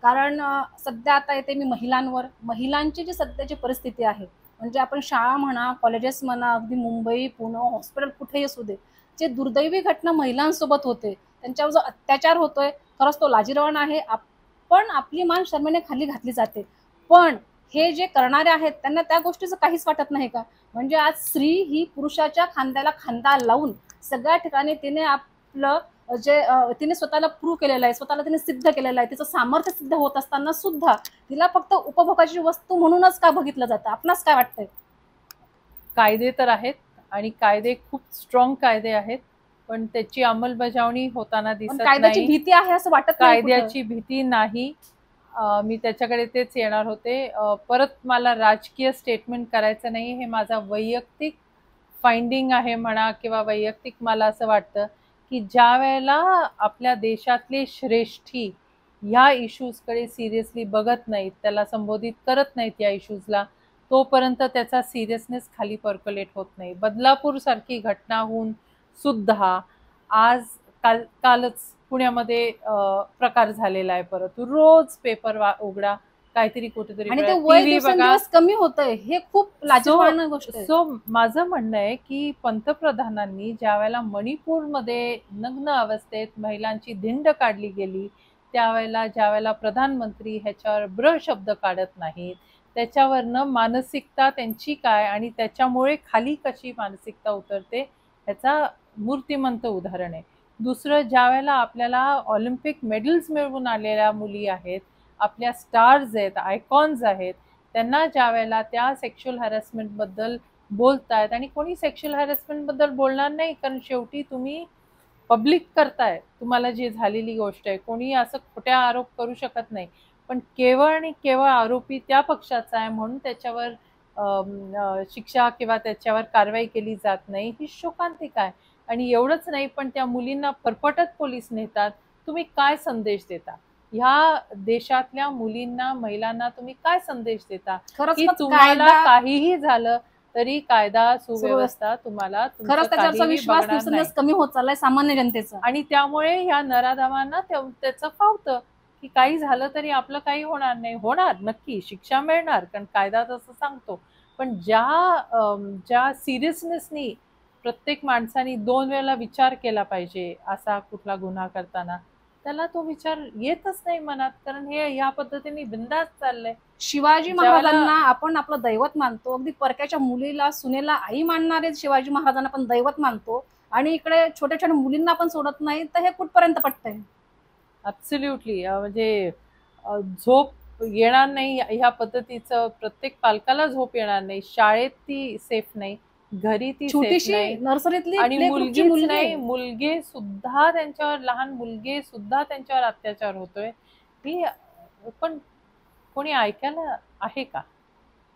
Speaker 2: कारण सध्या आता येते मी महिलांवर. महिलांची जी सध्याची परिस्थिती आहे, म्हणजे आपण शाळा म्हणा, कॉलेजेस म्हणा, अगदी मुंबई, पुणे, हॉस्पिटल कुठेही असू दे, जे दुर्दैवी घटना महिलांसोबत होते, त्यांच्यावर जो अत्याचार होतोय, खरंच तो लाजिरवाणा आहे. पण आपली मान शर्मेने खाली घातली जाते. पण हे जे करणारे आहेत त्यांना त्या गोष्टीचं काहीच वाटत नाही का? म्हणजे आज स्त्री ही पुरुषाच्या खांद्याला खांदा लावून सगळ्या ठिकाणी तिने आपलं जे तिने स्वतःला प्रूव्ह केलेलं आहे, स्वतःला तिने सिद्ध केलेलं आहे. तिचं सामर्थ्य सिद्ध होत असताना सुद्धा तिला फक्त उपभोगाची वस्तू म्हणूनच का बघितलं जातं? आपणास काय वाटतंय?
Speaker 1: कायदे तर आहेत आणि कायदे खूप स्ट्रॉंग कायदे आहेत. पण त्याची अंमलबजावणी होताना
Speaker 2: पण
Speaker 1: दिसत
Speaker 2: कायद्याची
Speaker 1: नाही.
Speaker 2: भीती आहे असं वाटत नाही कुठं.
Speaker 1: कायद्याची भीती नाही. मी त्याच्याकडे तेच येणार होते. परत मला राजकीय स्टेटमेंट करायचं नाही, हे माझा वैयक्तिक फाइंडिंग आहे म्हणा किंवा वैयक्तिक मला असं वाटतं की ज्या वेळेला आपल्या देशातले श्रेष्ठी ह्या इश्यूजकडे सिरियसली बघत नाहीत, त्याला संबोधित करत नाहीत या इश्यूजला, तोपर्यंत त्याचा सिरियसनेस खाली पर्क्युलेट होत नाही. बदलापूर सारखी घटना होऊन सुद्धा आज कालच पुण्यामध्ये प्रकार झालेला आहे. परत रोज पेपर उघडा, काहीतरी कुठेतरी
Speaker 2: आणि ते वय
Speaker 1: टीव्ही बघा.
Speaker 2: दिवसेंदिवस कमी होतंय, हे खूप लाजिरवाणी गोष्ट आहे.
Speaker 1: सो माझं म्हणणं आहे की पंतप्रधानांनी ज्या वेळेला मणिपूरमध्ये नग्न अवस्थेत महिलांची धिंड काढली गेली, त्यावेळेला ज्या वेळेला प्रधानमंत्री ह्याच्यावर ब्र शब्द काढत नाहीत, त्याच्यावरनं मानसिकता त्यांची काय आणि त्याच्यामुळे खाली कशी मानसिकता उतरते ह्याचा मूर्तिमंत उदाहरण आहे. दुसरं, ज्या वेळेला आपल्याला ऑलिम्पिक मेडल्स मिळवून आलेल्या मुली आहेत, आपल्या स्टार्स आहेत, आयकॉन्स आहेत, त्यांना ज्या वेळेला त्या सेक्शुअल हॅरेसमेंटबद्दल बोलतायत आणि कोणी सेक्शुअल हॅरेसमेंटबद्दल बोलणार नाही, कारण शेवटी तुम्ही पब्लिक करताय तुम्हाला जी झालेली गोष्ट आहे. कोणी असं खोट्या आरोप करू शकत नाही. पण केवळ आणि केवळ आरोपी त्या पक्षाचा आहे म्हणून त्याच्यावर शिक्षा किंवा त्याच्यावर कारवाई केली जात नाही, ही शोकांतिक आहे. आणि एवढंच नाही, पण त्या मुलींना फरफटत पोलीस नेतात. तुम्ही काय संदेश देता ह्या देशातल्या मुलींना, महिलांना? तुम्ही काय संदेश देता की तुम्हाला काहीही झालं तरी कायदा सुव्यवस्था तुम्हाला
Speaker 2: खरंच त्याच्यावरचा विश्वास दिवसेंदिवस कमी होत चाललाय सामान्य जनतेचा.
Speaker 1: आणि त्यामुळे ह्या नराधमांना त्याचं फावतं की काही झालं तरी आपलं काही होणार नाही. होणार नक्की, शिक्षा मिळणार, कारण कायदा तसं सांगतो. पण ज्या सिरियसनेसनी प्रत्येक माणसाने 2 वेळेला विचार केला पाहिजे असा कुठला गुन्हा करताना, त्याला तो विचार येतच नाही मनात, कारण हे ह्या पद्धतीने बिंदास चाललंय.
Speaker 2: शिवाजी महाराजांना आपण आपलं दैवत मानतो, अगदी परक्याच्या मुलीला सुनेला आई मानणारे शिवाजी महाराजांना पण दैवत मानतो, आणि इकडे छोट्या छोट्या मुलींना पण सोडत नाही, तर हे कुठपर्यंत पटतंय?
Speaker 1: ॲब्सोल्युटली. म्हणजे झोप येणार नाही ह्या पद्धतीचं, प्रत्येक पालकाला झोप येणार नाही. शाळेत ती सेफ नाही, घरी ती सेफ नाही,
Speaker 2: नर्सरीतली
Speaker 1: आणि मुलगीच नाही, मुलगे सुद्धा त्यांच्यावर, लहान मुलगे सुद्धा त्यांच्यावर अत्याचार होतोय. ही पण कोणी ऐकायला आहे का,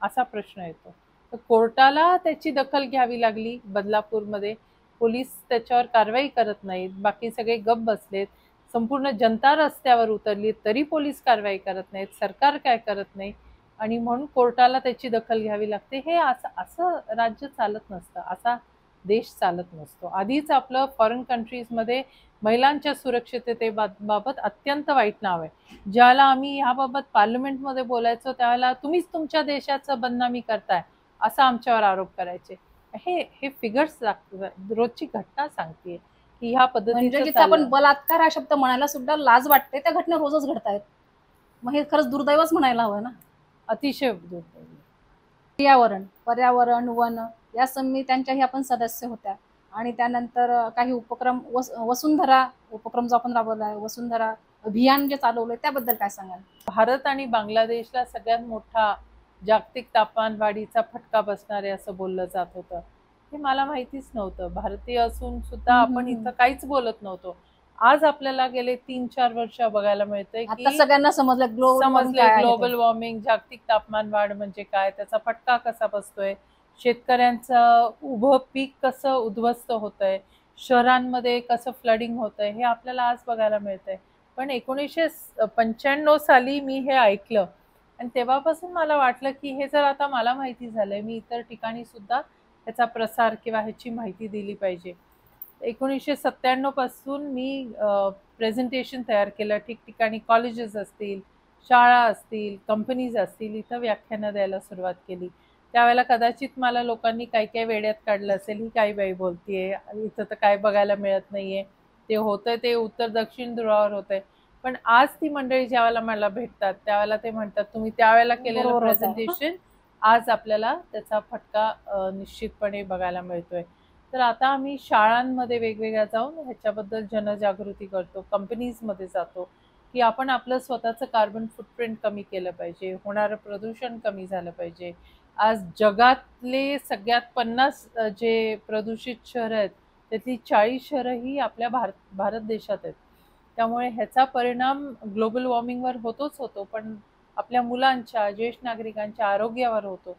Speaker 1: असा प्रश्न येतो. तर कोर्टाला त्याची दखल घ्यावी लागली बदलापूरमध्ये. पोलीस त्याच्यावर कारवाई करत नाहीत, बाकी सगळे गप्प बसलेत. संपूर्ण जनता रस्त्यावर उतरली तरी पोलीस कारवाई करत नाहीत, सरकार काय करत नाही, आणि म्हणून कोर्टाला त्याची दखल घ्यावी लागते. हे असं राज्य चालत नसतं, असा देश चालत नसतो. आधीच आपलं फॉरेन कंट्रीजमध्ये महिलांच्या सुरक्षिततेबाबत अत्यंत वाईट नाव आहे. ज्याला आम्ही ह्याबाबत पार्लमेंटमध्ये बोलायचो त्यावेळेला तुम्हीच तुमच्या देशाचं बदनामी करताय असा आमच्यावर आरोप करायचे. हे फिगर्स रोजची घटना सांगते की ह्या
Speaker 2: म्हणजे जिथे आपण बलात्कार हा शब्द म्हणायला सुद्धा लाज वाटते, त्या घटना रोजच घडतायत. मग हे खरंच दुर्दैवच म्हणायला हवं ना.
Speaker 1: अतिशय दुर्दैव.
Speaker 2: पर्यावरण वन या समित्यांच्याही आपण सदस्य होत्या, आणि त्यानंतर काही उपक्रम, वसुंधरा उपक्रम जो आपण राबवलाय, वसुंधरा अभियान जे चालवलंय, त्याबद्दल काय सांगाल?
Speaker 1: भारत आणि बांगलादेशला सगळ्यात मोठा जागतिक तापमान वाढीचा फटका बसणार आहे असं बोललं जात होतं. हे मला माहितीच नव्हतं. भारतीय असून सुद्धा आपण इथं काहीच बोलत नव्हतो. आज आपल्याला गेले 3-4 वर्ष बघायला मिळतंय की
Speaker 2: सगळ्यांना समजलं
Speaker 1: ग्लोबल वॉर्मिंग, जागतिक तापमान वाढ म्हणजे काय, त्याचा फटका कसा बसतोय, शेतकऱ्यांचं उभं पीक कसं उद्ध्वस्त होतंय, शहरांमध्ये कसं फ्लडिंग होतंय, हे आपल्याला आज बघायला मिळतंय. पण 1995 साली मी हे ऐकलं आणि तेव्हापासून मला वाटलं की हे जर आता मला माहिती झालंय, मी इतर ठिकाणी सुद्धा त्याचा प्रसार किंवा ह्याची माहिती दिली पाहिजे. 1997 पासून मी प्रेझेंटेशन तयार केलं. ठिकठिकाणी कॉलेजेस असतील, शाळा असतील, कंपनीज असतील, इथं व्याख्यानं द्यायला सुरुवात केली. त्यावेळेला कदाचित मला लोकांनी काही काही वेड्यात काढलं असेल, ही काही बाई बोलतीये, इथं तर काय बघायला मिळत नाहीये, ते होतंय ते उत्तर दक्षिण ध्रुवावर होतंय. पण आज ती मंडळी ज्यावेळेला मला भेटतात त्यावेळेला ते म्हणतात तुम्ही त्यावेळेला केलेलं प्रेझेंटेशन आज आपल्याला त्याचा फटका निश्चितपणे बघायला मिळतोय. तर आता आम्ही शाळांमध्ये वेगवेगळ्या जाऊन ह्याच्याबद्दल जनजागृती करतो, कंपनीजमध्ये जातो की आपण आपलं स्वतःचं कार्बन फुटप्रिंट कमी केलं पाहिजे, होणारं प्रदूषण कमी झालं पाहिजे. आज जगातले सगळ्यात 50 जे प्रदूषित शहर आहेत त्यातली 40 शहरं ही आपल्या भारत देशात आहेत. त्यामुळे ह्याचा परिणाम ग्लोबल वॉर्मिंगवर होतोच होतो, पण आपल्या मुलांच्या, ज्येष्ठ नागरिकांच्या आरोग्यावर होतो.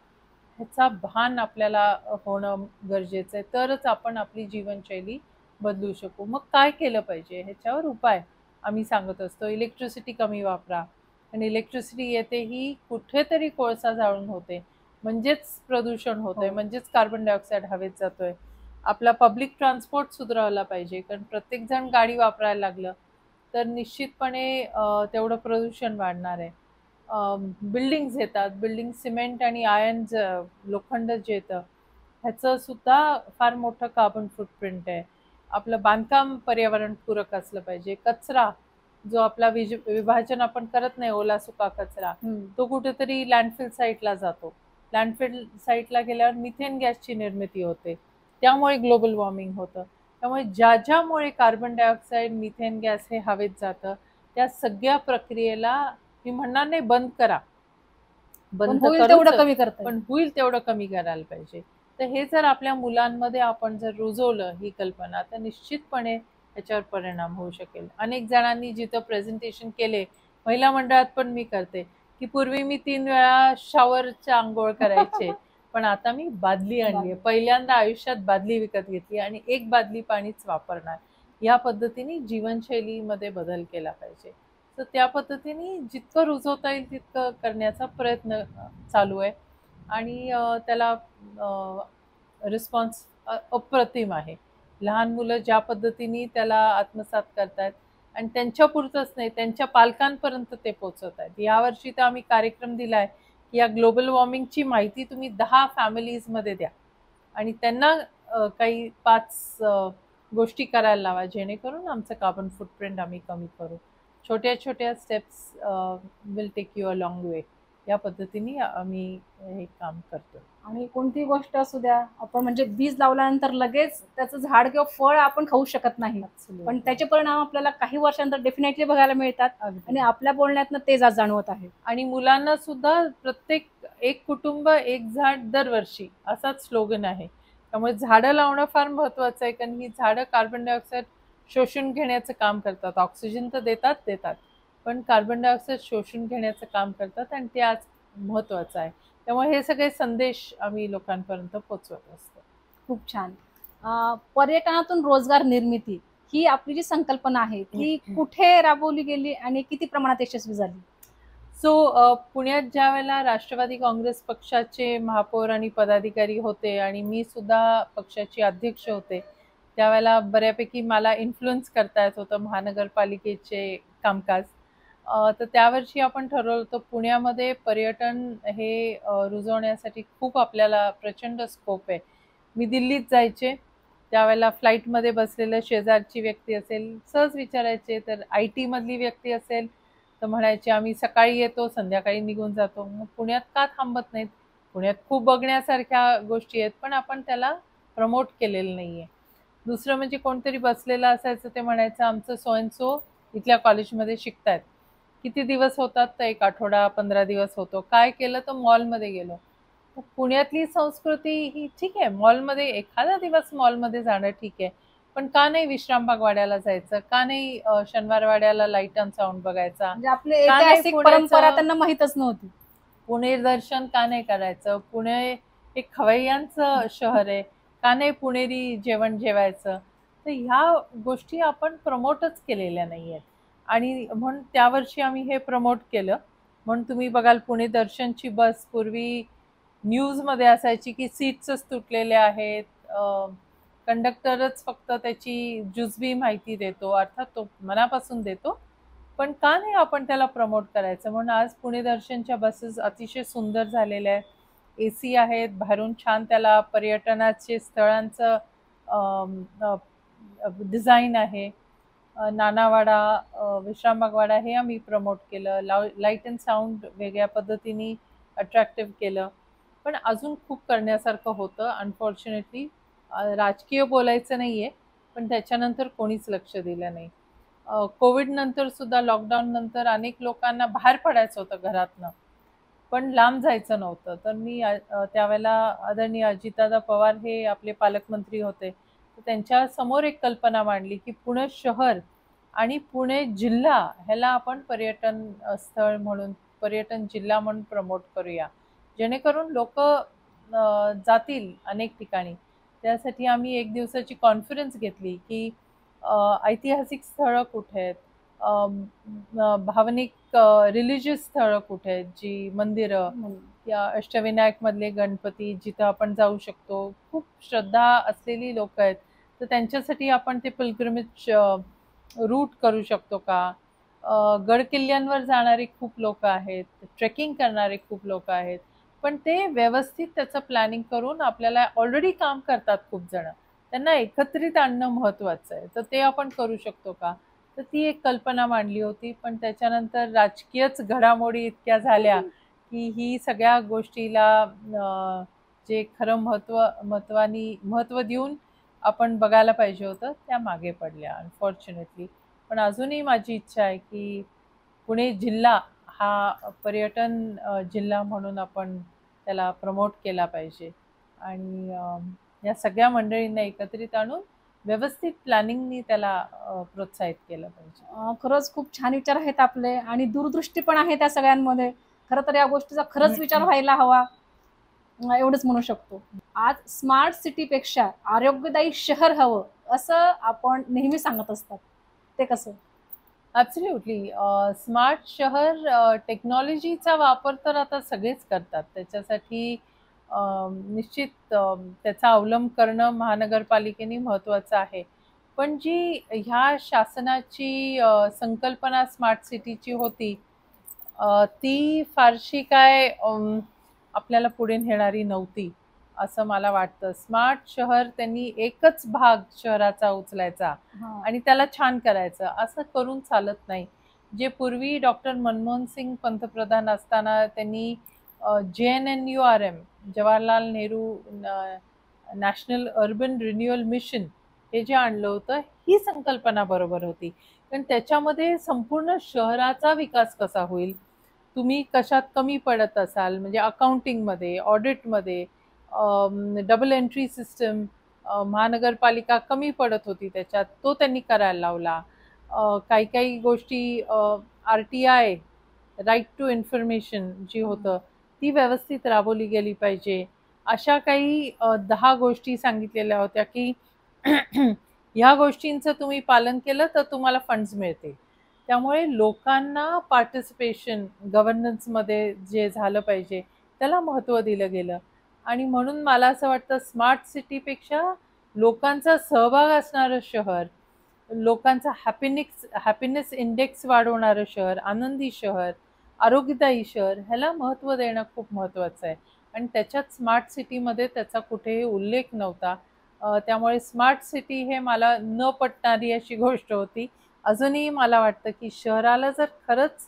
Speaker 1: ह्याचा भान आपल्याला होणं गरजेचं आहे, तरच आपण आपली जीवनशैली बदलू शकू. मग काय केलं पाहिजे ह्याच्यावर उपाय आम्ही सांगत असतो. इलेक्ट्रिसिटी कमी वापरा, आणि इलेक्ट्रिसिटी येते ही कुठेतरी कोळसा जाळून होते, म्हणजेच प्रदूषण होतंय,
Speaker 2: हो.
Speaker 1: म्हणजेच कार्बन डायऑक्साईड हवेत जातोय. आपला पब्लिक ट्रान्सपोर्ट सुधारवला पाहिजे, कारण प्रत्येक जण गाडी वापरायला लागलं तर निश्चितपणे तेवढं प्रदूषण वाढणार आहे. बिल्डिंग्स येतात, बिल्डिंग सिमेंट आणि आयर्न, लोखंड जे येतं ह्याचं सुद्धा फार मोठं कार्बन फुटप्रिंट आहे. आपलं बांधकाम पर्यावरणपूरक असलं पाहिजे. कचरा जो आपला विभाजन आपण करत नाही, ओला सुका कचरा, तो कुठेतरी लँडफिल साईटला जातो. लँडफिल साईटला गेल्यावर मिथेन गॅसची निर्मिती होते, त्यामुळे ग्लोबल वॉर्मिंग होतं. त्यामुळे ज्यामुळे कार्बन डायऑक्साईड, मिथेन गॅस हे हवेत जातं, त्या सगळ्या प्रक्रियेला मी म्हणणार नाही बंद करा,
Speaker 2: पण
Speaker 1: बंद
Speaker 2: होईल
Speaker 1: करूच,
Speaker 2: तेवढं कमी करता येईल.
Speaker 1: पण होईल तेवढं कमी करायला पाहिजे. तर हे जर आपल्या मुलांमध्ये आपण जर रुजवलं ही कल्पना, तर निश्चितपणे त्याच्यावर परिणाम होऊ शकेल. अनेक जणांनी जिथं प्रेझेंटेशन केले, महिला मंडळात पण मी करते, की पूर्वी मी 3 वेळा शॉवरच्या आंघोळ करायचे, पण आता मी बादली आणली आहे. पहिल्यांदा आयुष्यात बादली विकत घेतली आणि 1 बादली पाणीच वापरणार. या पद्धतीने जीवनशैलीमध्ये बदल केला पाहिजे. तर त्या पद्धतीने जितकं रुजवता येईल तितकं करण्याचा प्रयत्न चालू आहे, आणि त्याला रिस्पॉन्स अप्रतिम आहे. लहान मुलं ज्या पद्धतीने त्याला आत्मसात करतायत, आणि त्यांच्यापुरतंच नाही, त्यांच्या पालकांपर्यंत ते पोहोचवत आहेत. यावर्षी तर आम्ही कार्यक्रम दिलाय की या ग्लोबल वॉर्मिंगची माहिती तुम्ही 10 फॅमिलीजमध्ये द्या, आणि त्यांना काही 5 गोष्टी करायला लावा, जेणेकरून आमचं कार्बन फुटप्रिंट आम्ही कमी करू. छोट्या छोट्या steps will take you a long way. या पद्धतीने आम्ही हे काम करतो.
Speaker 2: आणि कोणतीही गोष्ट असू द्या, आपण म्हणजे बीज लावल्यानंतर लगेच त्याचं झाड किंवा फळ आपण खाऊ शकत नाही, पण त्याचे परिणाम आपल्याला काही वर्षांतर डेफिनेटली बघायला मिळतात. आणि आपल्या बोलण्यातनं ते जाणवत आहे.
Speaker 1: आणि मुलांना सुद्धा प्रत्येक एक कुटुंब एक झाड दरवर्षी असाच स्लोगन आहे. त्यामुळे झाडं लावणं फार महत्वाचं आहे, कारण ही झाडं कार्बन डायऑक्साईड शोषून घेण्याचं काम करतात. ऑक्सिजन तर देतात, पण कार्बन डायऑक्साईड शोषून घेण्याचं काम करतात, आणि ते आज महत्वाचं आहे. त्यामुळे हे सगळे संदेश आम्ही लोकांपर्यंत पोहोचवत असतो.
Speaker 2: खूप छान. पर्यटनातून रोजगार निर्मिती ही आपली जी संकल्पना आहे ती कुठे राबवली गेली आणि किती प्रमाणात यशस्वी झाली?
Speaker 1: पुण्यात ज्या वेळेला राष्ट्रवादी काँग्रेस पक्षाचे महापौर आणि पदाधिकारी होते, आणि मी सुद्धा पक्षाची अध्यक्ष होते, त्यावेळेला बऱ्यापैकी मला इन्फ्लुएन्स करता येत होतं महानगरपालिकेचे कामकाज. तर त्यावर्षी आपण ठरवलं होतं पुण्यामध्ये पर्यटन हे रुजवण्यासाठी खूप आपल्याला प्रचंड स्कोप आहे. मी दिल्लीत जायचे, त्यावेळेला फ्लाईटमध्ये बसलेलं शेजारची व्यक्ती असेल, सहज विचारायचे, तर IT मधली व्यक्ती असेल तर म्हणायचे आम्ही सकाळी येतो, संध्याकाळी निघून जातो. मग पुण्यात का थांबत नाहीत? पुण्यात खूप बघण्यासारख्या गोष्टी आहेत, पण आपण त्याला प्रमोट केलेलं नाहीये. दुसरं म्हणजे कोणतरी बसलेलं असायचं, ते म्हणायचं आमचं सो अँड सो इथल्या कॉलेजमध्ये शिकतायत. किती दिवस होतात? तर 1 आठवडा, 15 दिवस होतो. काय केलं? तर मॉलमध्ये गेलो. तर पुण्यातली संस्कृती ही ठीक आहे, मॉलमध्ये एखादा दिवस मॉलमध्ये जाणं ठीक आहे, पण का नाही विश्रामबाग वाड्याला जायचं? का नाही शनिवार वाड्याला लाईट अँड साऊंड बघायचा?
Speaker 2: म्हणजे आपली
Speaker 1: का नाही
Speaker 2: ऐतिहासिक
Speaker 1: पुण्याचं
Speaker 2: परंपरा त्यांना माहीतच नव्हती.
Speaker 1: पुणे दर्शन का नाही करायचं? पुणे हे खवय्यांचं शहर आहे, का नाही पुणेरी जेवण जेवायचं? तर ह्या गोष्टी आपण प्रमोटच केलेल्या नाही आहेत, आणि म्हणून त्यावर्षी आम्ही हे प्रमोट केलं. म्हणून तुम्ही बघाल पुणे दर्शनची बस पूर्वी न्यूजमध्ये असायची की सीट्सच तुटलेले आहेत, कंडक्टरच फक्त त्याची जुजबी माहिती देतो, अर्थात तो मनापासून देतो, पण का नाही आपण त्याला प्रमोट करायचं? म्हणून आज पुणे दर्शनच्या बसेस अतिशय सुंदर झालेल्या आहेत, AC आहेत, बाहेरून छान त्याला पर्यटनाचे स्थळांचं डिझाईन आहे. नानावाडा, विश्रामबागवाडा हे आम्ही प्रमोट केलं. लाईट अँड साऊंड वेगळ्या पद्धतीने अट्रॅक्टिव्ह केलं, पण अजून खूप करण्यासारखं होतं. अनफॉर्च्युनेटली राजकीय बोलायचं नाहीये, पण त्याच्यानंतर कोणीच लक्ष दिलं नाही. कोविड नंतर सुद्धा, लॉकडाऊन नंतर अनेक लोकांना बाहेर पडायचं होतं घरातनं, पण लांब जायचं नव्हतं. तर मी त्यावेळेला आदरणीय अजितदादा पवार हे आपले पालकमंत्री होते, तर त्यांच्या समोर एक कल्पना मांडली की पुणे शहर आणि पुणे जिल्हा ह्याला आपण पर्यटन स्थळ म्हणून, पर्यटन जिल्हा म्हणून प्रमोट करूया, जेणेकरून लोक जातील अनेक ठिकाणी. त्यासाठी आम्ही एक दिवसाची कॉन्फरन्स घेतली की ऐतिहासिक स्थळं कुठे आहेत, भावनिक रिलिजियस स्थळं कुठे आहेत, जी मंदिरं या अष्टविनायक मधले गणपती जिथं आपण जाऊ शकतो, खूप श्रद्धा असलेली लोक आहेत, तर त्यांच्यासाठी आपण ते पिलग्रिमेज रूट करू शकतो का. गड किल्ल्यांवर जाणारे खूप लोक आहेत, ट्रेकिंग करणारे खूप लोक आहेत, पण ते व्यवस्थित त्याचं प्लॅनिंग करून, आपल्याला ऑलरेडी काम करतात खूप जण, त्यांना एकत्रित आणणं महत्वाचं आहे, तर ते आपण करू शकतो का. तर ती एक कल्पना मांडली होती. पण त्याच्यानंतर राजकीयच घडामोडी इतक्या झाल्या की ही सगळ्या गोष्टीला जे खरं महत्व देऊन आपण बघायला पाहिजे होतं, त्या मागे पडल्या अनफॉर्च्युनेटली. पण अजूनही माझी इच्छा आहे की पुणे जिल्हा हा पर्यटन जिल्हा म्हणून आपण त्याला प्रमोट केला पाहिजे, आणि या सगळ्या मंडळींना एकत्रित आणून व्यवस्थित प्लॅनिंगनी त्याला प्रोत्साहित केलं पाहिजे.
Speaker 2: खरंच खूप छान विचार आहेत आपले आणि दूरदृष्टी पण आहे त्या सगळ्यांमध्ये. खरं तर या गोष्टीचा खरंच विचार व्हायला हवा, एवढंच म्हणू शकतो. आज स्मार्ट सिटीपेक्षा आरोग्यदायी शहर हवं असं आपण नेहमी सांगत असतात, ते कसं?
Speaker 1: ॲब्सोल्युटली. स्मार्ट शहर, टेक्नॉलॉजीचा वापर तर आता सगळेच करतात. त्याच्यासाठी निश्चित त्याचा अवलंब करणं महानगरपालिकेने महत्त्वाचं आहे. पण जी ह्या शासनाची संकल्पना स्मार्ट सिटीची होती, ती फारशी काय आपल्याला पुढे नेणारी नव्हती, असं मला वाटतं. स्मार्ट शहर त्यांनी एकच भाग शहराचा उचलायचा आणि त्याला छान करायचं, असं करून चालत नाही. जे पूर्वी डॉक्टर मनमोहन सिंग पंतप्रधान असताना त्यांनी JNNURM, Jawaharlal Nehru national urban renewal mission, हे जे आणलं होतं, ही संकल्पना बरोबर होती. पण त्याच्यामध्ये संपूर्ण शहराचा विकास कसा होईल, तुम्ही कशात कमी पडत असाल, म्हणजे अकाउंटिंगमध्ये, ऑडिटमध्ये, डबल एंट्री सिस्टम, महानगरपालिका कमी पडत होती त्याच्यात, तो त्यांनी करायला लावला. काही काही गोष्टी RTI, राईट टू इन्फॉर्मेशन जी होतं, ती व्यवस्थित राबवली गेली पाहिजे. अशा काही 10 गोष्टी सांगितलेल्या होत्या की ह्या गोष्टींचं तुम्ही पालन केलं तर तुम्हाला फंड्स मिळतील. त्यामुळे लोकांना पार्टिसिपेशन गव्हर्नन्समध्ये जे झालं पाहिजे त्याला महत्त्व दिलं गेलं. आणि म्हणून मला असं वाटतं स्मार्ट सिटीपेक्षा लोकांचा सहभाग असणारं शहर, लोकांचा हॅपीनेस इंडेक्स वाढवणारं शहर, आनंदी शहर, आरोग्यदायी शहर, ह्याला महत्त्व देणं खूप महत्त्वाचं आहे. आणि त्याच्यात स्मार्ट सिटीमध्ये त्याचा कुठेही उल्लेख नव्हता. त्यामुळे स्मार्ट सिटी हे मला न पटणारी अशी गोष्ट होती. अजूनही मला वाटतं की शहराला जर खरंच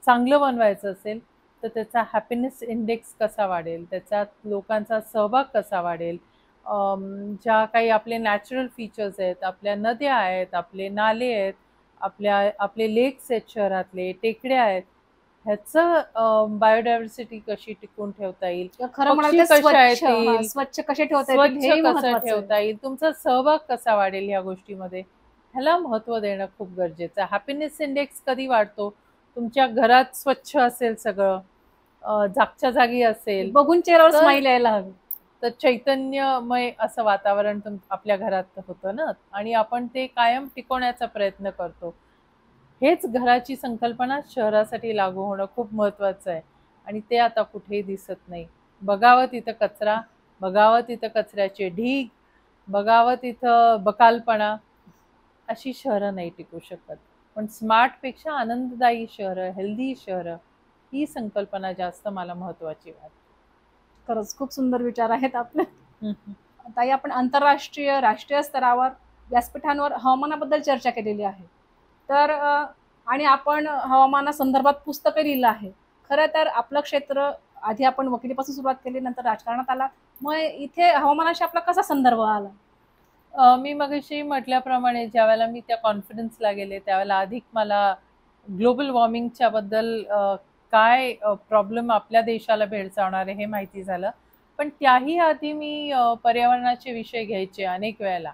Speaker 1: चांगलं बनवायचं असेल तर त्याचा हॅपीनेस इंडेक्स कसा वाढेल, त्याच्यात लोकांचा सहभाग कसा वाढेल, ज्या काही आपले नॅचरल फीचर्स आहेत, आपल्या नद्या आहेत, आपले नाले आहेत, आपले लेक्स आहेत, शहरातले टेकड्या आहेत, ह्याचं बायोडायव्हर्सिटी कशी टिकून ठेवता येईल,
Speaker 2: खरं
Speaker 1: पक्षी
Speaker 2: म्हणाल तर
Speaker 1: कशा येतील,
Speaker 2: स्वच्छ कसे ठेवता
Speaker 1: स्वच्छ
Speaker 2: येतील हेही
Speaker 1: कसं
Speaker 2: महत्त्वाचं आहे.
Speaker 1: ठेवता येईल, तुमचा सहभाग कसा वाढेल, ह्या गोष्टीमध्ये ह्याला महत्त्व देणं खूप गरजेचं आहे. हॅपीनेस इंडेक्स कधी वाढतो, तुमच्या घरात स्वच्छ असेल सगळं, जागच्या जागी असेल,
Speaker 2: बघून चेहऱ्यावर
Speaker 1: तर-
Speaker 2: स्माईल यायला हवी.
Speaker 1: तर चैतन्यमय असं वातावरण आपल्या घरात होतं ना, आणि आपण ते कायम टिकवण्याचा प्रयत्न करतो. हेच घराची संकल्पना शहरासाठी लागू होणं खूप महत्त्वाचं आहे, आणि ते आता कुठेही दिसत नाही. बघावं तिथं कचरा, बघावं तिथं कचऱ्याचे ढीग, बघावं तिथं बकालपणा, अशी शहरं नाही टिकू शकत. पण स्मार्टपेक्षा आनंददायी शहरं, हेल्दी शहरं, ही संकल्पना जास्त मला महत्त्वाची वाटते.
Speaker 2: खरंच खूप सुंदर विचार आहेत आपले.
Speaker 1: हम्म.
Speaker 2: ताई, आपण आंतरराष्ट्रीय राष्ट्रीय स्तरावर व्यासपीठांवर हवामानाबद्दल चर्चा केलेली आहे. तर आणि आपण हवामानासंदर्भात पुस्तकं लिहिलं आहे. खरं तर आपलं क्षेत्र, आधी आपण वकिलीपासून सुरुवात केली, नंतर राजकारणात आला, मग इथे हवामानाशी आपला कसा संदर्भ आला?
Speaker 1: मी मगाशी म्हटल्याप्रमाणे ज्यावेळेला मी त्या कॉन्फरन्सला गेले त्यावेळेला अधिक मला ग्लोबल वॉर्मिंगच्या बद्दल काय प्रॉब्लेम आपल्या देशाला भेडसावणार आहे हे माहिती झालं. पण त्याही आधी मी पर्यावरणाचे विषय घ्यायचे अनेक वेळेला.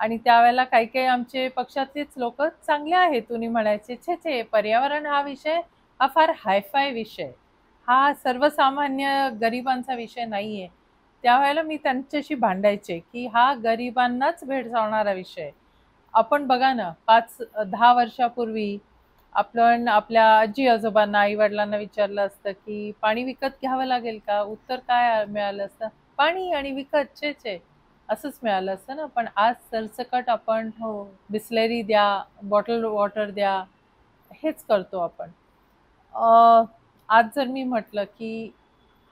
Speaker 1: आणि त्यावेळेला काही काही आमचे पक्षातलेच लोक चांगल्या हेतूने म्हणायचे, छे छे, पर्यावरण हा विषय हा फार हायफाय विषय, हा सर्वसामान्य गरिबांचा विषय नाहीये. त्यावेळेला मी त्यांच्याशी भांडायचे की हा गरिबांनाच भेडसावणारा विषय. आपण बघा ना, 5-10 वर्षापूर्वी आपण आपल्या आजी आजोबांना, आई वडिलांना विचारलं असतं की पाणी विकत घ्यावं लागेल का, उत्तर काय मिळालं असतं, पाणी आणि विकत, छे छे, असंच मिळालं असतं ना. पण आज सरसकट आपण
Speaker 2: हो.
Speaker 1: बिस्लेरी द्या, बॉटल वॉटर द्या, हेच करतो आपण. अ, आज जर मी म्हटलं की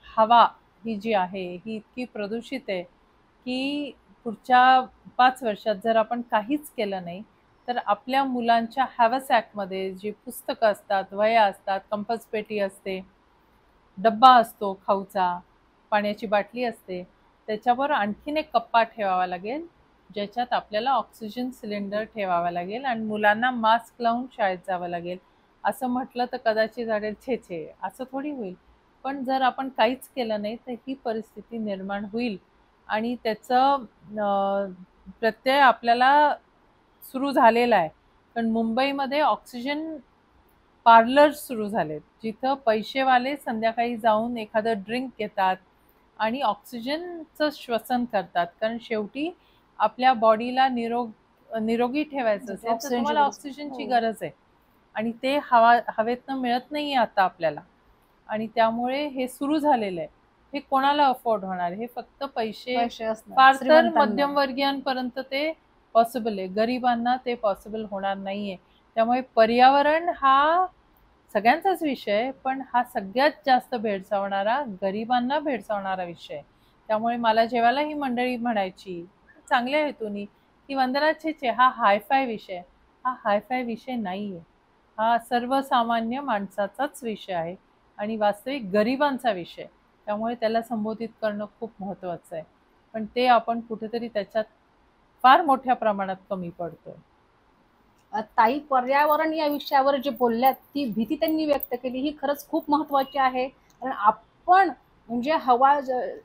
Speaker 1: हवा ही जी आहे ही इतकी प्रदूषित आहे की पुढच्या 5 वर्षात जर आपण काहीच केलं नाही तर आपल्या मुलांच्या हॅवस ॲक्टमध्ये जी पुस्तकं असतात, वह्या असतात, कंपास पेटी असते, डब्बा असतो खाऊचा, पाण्याची बाटली असते, त्याच्यावर आणखीन एक कप्पा ठेवावा लागेल ज्याच्यात आपल्याला ऑक्सिजन सिलेंडर ठेवावा लागेल आणि मुलांना मास्क लावून शाळेत जावं लागेल. असं म्हटलं तर कदाचित वाटेल, छे छे, असं थोडी होईल. पण जर आपण काहीच केलं नाही तर ही परिस्थिती निर्माण होईल आणि त्याचं प्रत्यय आपल्याला सुरू झालेला आहे. पण मुंबईमध्ये ऑक्सिजन पार्लर्स सुरू झालेत, जिथं पैसेवाले संध्याकाळी जाऊन एखादं ड्रिंक घेतात आणि ऑक्सिजनचं श्वसन करतात. कारण शेवटी आपल्या बॉडीला निरोगी ठेवायचं असेल तर
Speaker 2: ऑक्सिजनची
Speaker 1: तुम्हाला
Speaker 2: गरज.
Speaker 1: ऑक्सिजनची
Speaker 2: हो.
Speaker 1: गरज आहे आणि ते हवेतनं मिळत नाहीये आता आपल्याला. आणि त्यामुळे हे सुरू झालेलं आहे. हे कोणाला अफोर्ड होणार? हे फक्त पैसे,
Speaker 2: पैसे असणार
Speaker 1: फार तर
Speaker 2: श्रीमंतांना.
Speaker 1: मध्यमवर्गीयांपर्यंत ते पॉसिबल आहे. गरिबांना ते पॉसिबल होणार नाहीये. त्यामुळे पर्यावरण हा सगळ्यांचाच विषय आहे, पण हा सगळ्यात जास्त भेडसावणारा, गरिबांना भेडसावणारा विषय आहे. त्यामुळे मला जेव्हा ही मंडळी म्हणायची चांगल्या हेतूनी की वंदना, छे छे, हा हायफाय विषय, हा हायफाय विषय नाहीये. हा सर्वसामान्य माणसाचाच विषय आहे आणि वास्तविक गरिबांचा विषय. त्यामुळे त्याला संबोधित करणं खूप महत्त्वाचं आहे. पण ते आपण कुठेतरी त्याच्यात फार मोठ्या प्रमाणात कमी पडतोय.
Speaker 2: ताई, पर्यावरण या विषयावर जे बोलल्यात ती भीती त्यांनी व्यक्त केली ही खरंच खूप महत्वाची आहे. कारण आपण म्हणजे हवा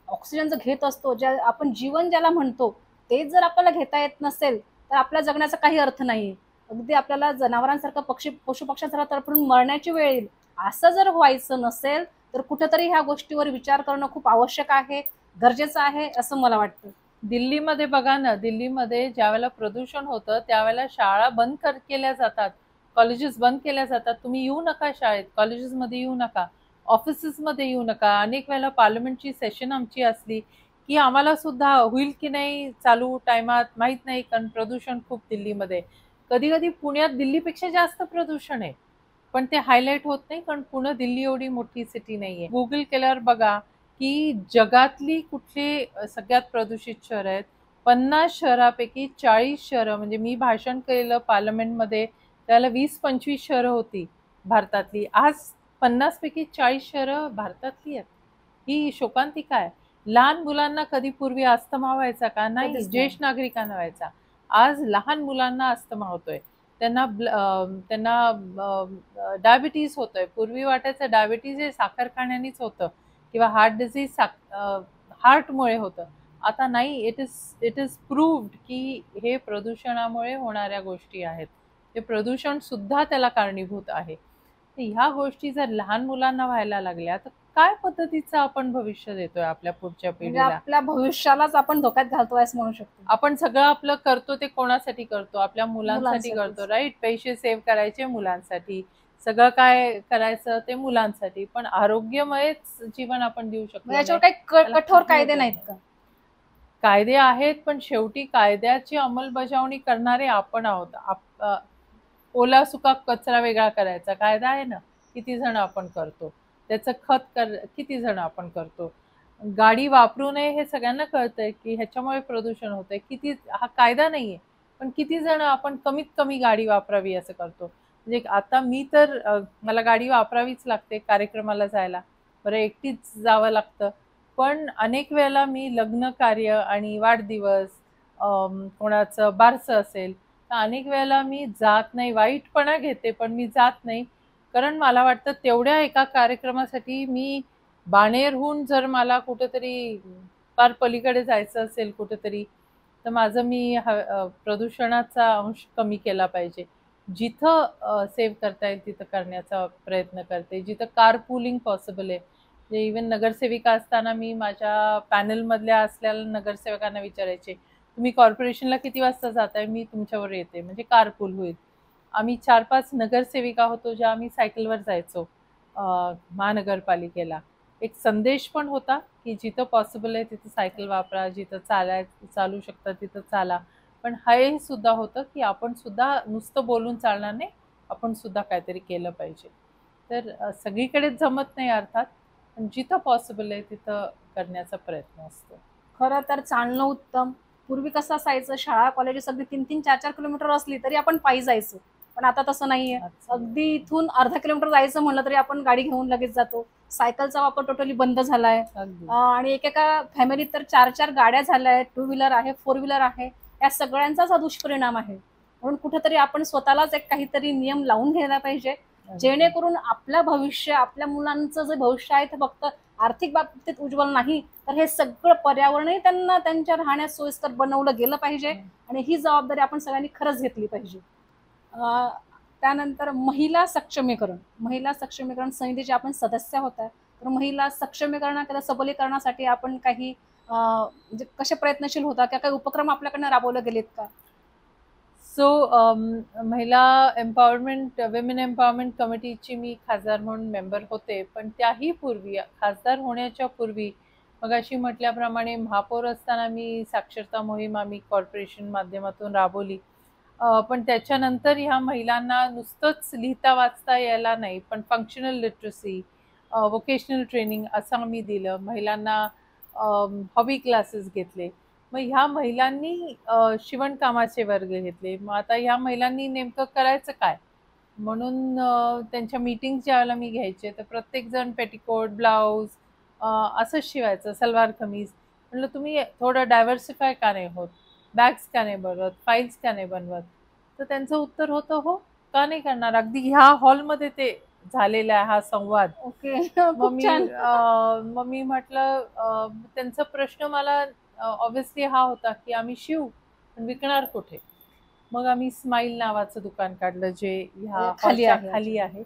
Speaker 2: ऑक्सिजन जर घेत असतो, ज्या आपण जीवन ज्याला म्हणतो, ते जर आपल्याला घेता येत नसेल तर आपल्या जगण्याचा काही अर्थ नाही. अगदी आपल्याला जनावरांसारखं, पशु पक्ष्यांसारखं तडफडून मरण्याची वेळ येईल. असं जर व्हायचं नसेल तर कुठेतरी ह्या गोष्टीवर विचार करणं खूप आवश्यक आहे, गरजेचं आहे, असं मला वाटतं.
Speaker 1: दिल्लीमध्ये बघा ना, दिल्लीमध्ये ज्यावेळेला प्रदूषण होतं त्यावेळेला शाळा बंद केल्या जातात, कॉलेजेस बंद केल्या जातात. तुम्ही येऊ नका शाळेत, कॉलेजेसमध्ये येऊ नका, ऑफिसेसमध्ये येऊ नका. अनेक वेळेला पार्लमेंटची सेशन आमची असली की आम्हाला सुद्धा होईल की नाही चालू टायमात माहीत नाही, कारण प्रदूषण खूप दिल्लीमध्ये. कधी कधी पुण्यात दिल्लीपेक्षा जास्त प्रदूषण आहे, पण ते हायलाईट होत नाही कारण पुणे दिल्ली एवढी मोठी सिटी नाहीये. गुगल केल्यावर बघा की जगातली कुठली सगळ्यात प्रदूषित शहर आहेत. 50 शहरापैकी 40 शहरं, म्हणजे मी भाषण केलं पार्लमेंटमध्ये त्याला 20-25 शहरं होती भारतातली. आज 50 पैकी 40 शहरं भारतातली आहेत. ही शोकांतिका आहे. लहान मुलांना कधी पूर्वी अस्थमा व्हायचा का? नाही.
Speaker 2: कधीच नाही.
Speaker 1: ज्येष्ठ नागरिकांना व्हायचा. आज लहान मुलांना अस्थमा होतोय, त्यांना डायबिटीज होतोय. पूर्वी वाटायचं डायबिटीज हे साखर खाण्यानेच होतं किंवा हार्ट डिसीज हार्टमुळे होतं. आता नाही, इट इज प्रूव्ड की हे प्रदूषणामुळे होणाऱ्या गोष्टी आहेत. ते प्रदूषण सुद्धा त्याला कारणीभूत आहे. तर ह्या गोष्टी जर लहान मुलांना व्हायला लागल्या तर काय पद्धतीचं आपण भविष्य देतोय आपल्या पुढच्या
Speaker 2: म्हणजे
Speaker 1: पिढीला?
Speaker 2: आपल्या भविष्यालाच आपण धोक्यात घालतोय असं म्हणू शकतो.
Speaker 1: आपण सगळं आपलं करतो ते कोणासाठी करतो? आपल्या मुलांसाठी
Speaker 2: मुलांसाठीच.
Speaker 1: करतो, राईट? पैसे सेव्ह करायचे मुलांसाठी, सगळं काय करायचं ते मुलांसाठी, पण आरोग्यमयच जीवन आपण देऊ शकलो
Speaker 2: मग याच्यावर
Speaker 1: नाही.
Speaker 2: काही
Speaker 1: त्याला
Speaker 2: कठोर
Speaker 1: काही
Speaker 2: कायदे
Speaker 1: उपयोग
Speaker 2: नाहीत
Speaker 1: नाही.
Speaker 2: का?
Speaker 1: कायदे आहेत, पण शेवटी कायद्याची अंमलबजावणी करणारे आपण आहोत. ओला सुका कचरा वेगळा करायचा कायदा आहे ना, किती जण आपण करतो. त्याचं किती जण आपण करतो. गाडी वापरू नये हे सगळ्यांना कळतंय की ह्याच्यामुळे प्रदूषण होतंय. हा कायदा नाहीये, पण किती जण आपण कमीत कमी गाडी वापरावी असं करतो. म्हणजे आता मी तर मला गाडी वापरावीच लागते कार्यक्रमाला जायला. बरं, एकटीच जावं लागतं, पण अनेक वेळेला मी लग्न कार्य आणि वाढदिवस, कोणाचं बारसं असेल तर अनेक वेळेला मी जात नाही. वाईटपणा घेते पण मी जात नाही, कारण मला वाटतं तेवढ्या एका कार्यक्रमासाठी मी बाणेरहून जर मला कुठेतरी फार पलीकडे जायचं असेल कुठेतरी, तर माझं मी प्रदूषणाचा अंश कमी केला पाहिजे. जिथं सेव्ह करता येईल तिथं करण्याचा प्रयत्न करते. जिथं कार पूलिंग पॉसिबल आहे, म्हणजे इव्हन नगरसेविका असताना मी माझ्या पॅनलमधल्या असलेल्या नगरसेवकांना विचारायचे, तुम्ही कॉर्पोरेशनला किती वाजता जाताय, मी तुमच्यावर येते, म्हणजे कारपूल होईल. आम्ही 4-5 नगरसेविका होतो, ज्या आम्ही सायकलवर जायचो महानगरपालिकेला. एक संदेश पण होता की जिथं पॉसिबल आहे तिथं सायकल वापरा, जिथं चालू शकता तिथं चाला. पण हे सुद्धा होतं की आपण सुद्धा नुसतं बोलून चालणार नाही, आपण सुद्धा काहीतरी केलं पाहिजे. तर सगळीकडेच जमत नाही अर्थात, पण जिथं पॉसिबल आहे तिथं करण्याचा प्रयत्न असतो.
Speaker 2: खरं तर चालणं उत्तम. पूर्वी कसं असायचं, शाळा कॉलेजेस अगदी 3-3, 4-4 किलोमीटर असली तरी आपण पायी जायचो. पण आता तसं नाहीये.
Speaker 1: अच्छा.
Speaker 2: अगदी इथून अर्धा किलोमीटर जायचं म्हणलं तरी आपण गाडी घेऊन लगेच जातो. सायकलचा वापर टोटली बंद झालाय.
Speaker 1: अगदी.
Speaker 2: आणि एकेका फॅमिलीत तर 4-4 गाड्या झाल्या आहेत, 2 व्हीलर आहे, 4 व्हीलर आहे. या सगळ्यांचाच हा दुष्परिणाम आहे. म्हणून कुठेतरी आपण स्वतःलाच एक काहीतरी नियम लावून घ्यायला पाहिजे, जेणेकरून आपलं भविष्य, आपल्या मुलांचं जे भविष्य आहे ते फक्त आर्थिक बाबतीत उज्ज्वल नाही, तर हे सगळं पर्यावरणही त्यांना त्यांच्या राहण्यास सोयीस्कर बनवलं गेलं पाहिजे. आणि ही जबाबदारी आपण सगळ्यांनी खरंच घेतली पाहिजे. त्यानंतर महिला सक्षमीकरण समितीचे आपण सदस्य होता. तर महिला सक्षमीकरण किंवा सबलीकरणासाठी आपण काही म्हणजे कसे प्रयत्नशील होता, किंवा काही उपक्रम आपल्याकडनं राबवले गेलेत का?
Speaker 1: सो महिला एम्पॉवरमेंट, विमेन एम्पॉवरमेंट कमिटीची मी खासदार म्हणून मेंबर होते. पण त्याही पूर्वी, खासदार होण्याच्या पूर्वी, मगाशी म्हटल्याप्रमाणे महापौर असताना मी साक्षरता मोहीम आम्ही कॉर्पोरेशन माध्यमातून राबवली. पण त्याच्यानंतर ह्या महिलांना नुसतंच लिहिता वाचता यायला नाही, पण फंक्शनल लिटरसी, वोकेशनल ट्रेनिंग असं आम्ही दिलं. महिलांना हॉबी क्लासेस घेतले. मग ह्या महिलांनी शिवणकामाचे वर्ग घेतले. मग आता ह्या महिलांनी नेमकं करायचं काय? म्हणून त्यांच्या मीटिंग्स ज्यावेळेला मी घ्यायचे, तर प्रत्येकजण पेटिकोट, ब्लाऊज असंच शिवायचं, सलवार कमीज. म्हटलं तुम्ही थोडं डायव्हर्सिफाय का नाही होत? बॅग्स का नाही बनवत? फाईल्स का नाही बनवत? तर त्यांचं उत्तर होतं, हो, का नाही करणार? अगदी ह्या हॉलमध्ये ते झालेला आहे हा संवाद.
Speaker 2: ओके.
Speaker 1: मग
Speaker 2: खूप छान.
Speaker 1: मग मी म्हटलं, त्यांचा प्रश्न मला ऑब्व्हियसली हा होता की आम्ही शिवू, पण विकणार कुठे? मग आम्ही स्माईल नावाचं दुकान काढलं, जे ह्या
Speaker 2: खाली
Speaker 1: हॉलच्या
Speaker 2: आहे.
Speaker 1: खाली आहे.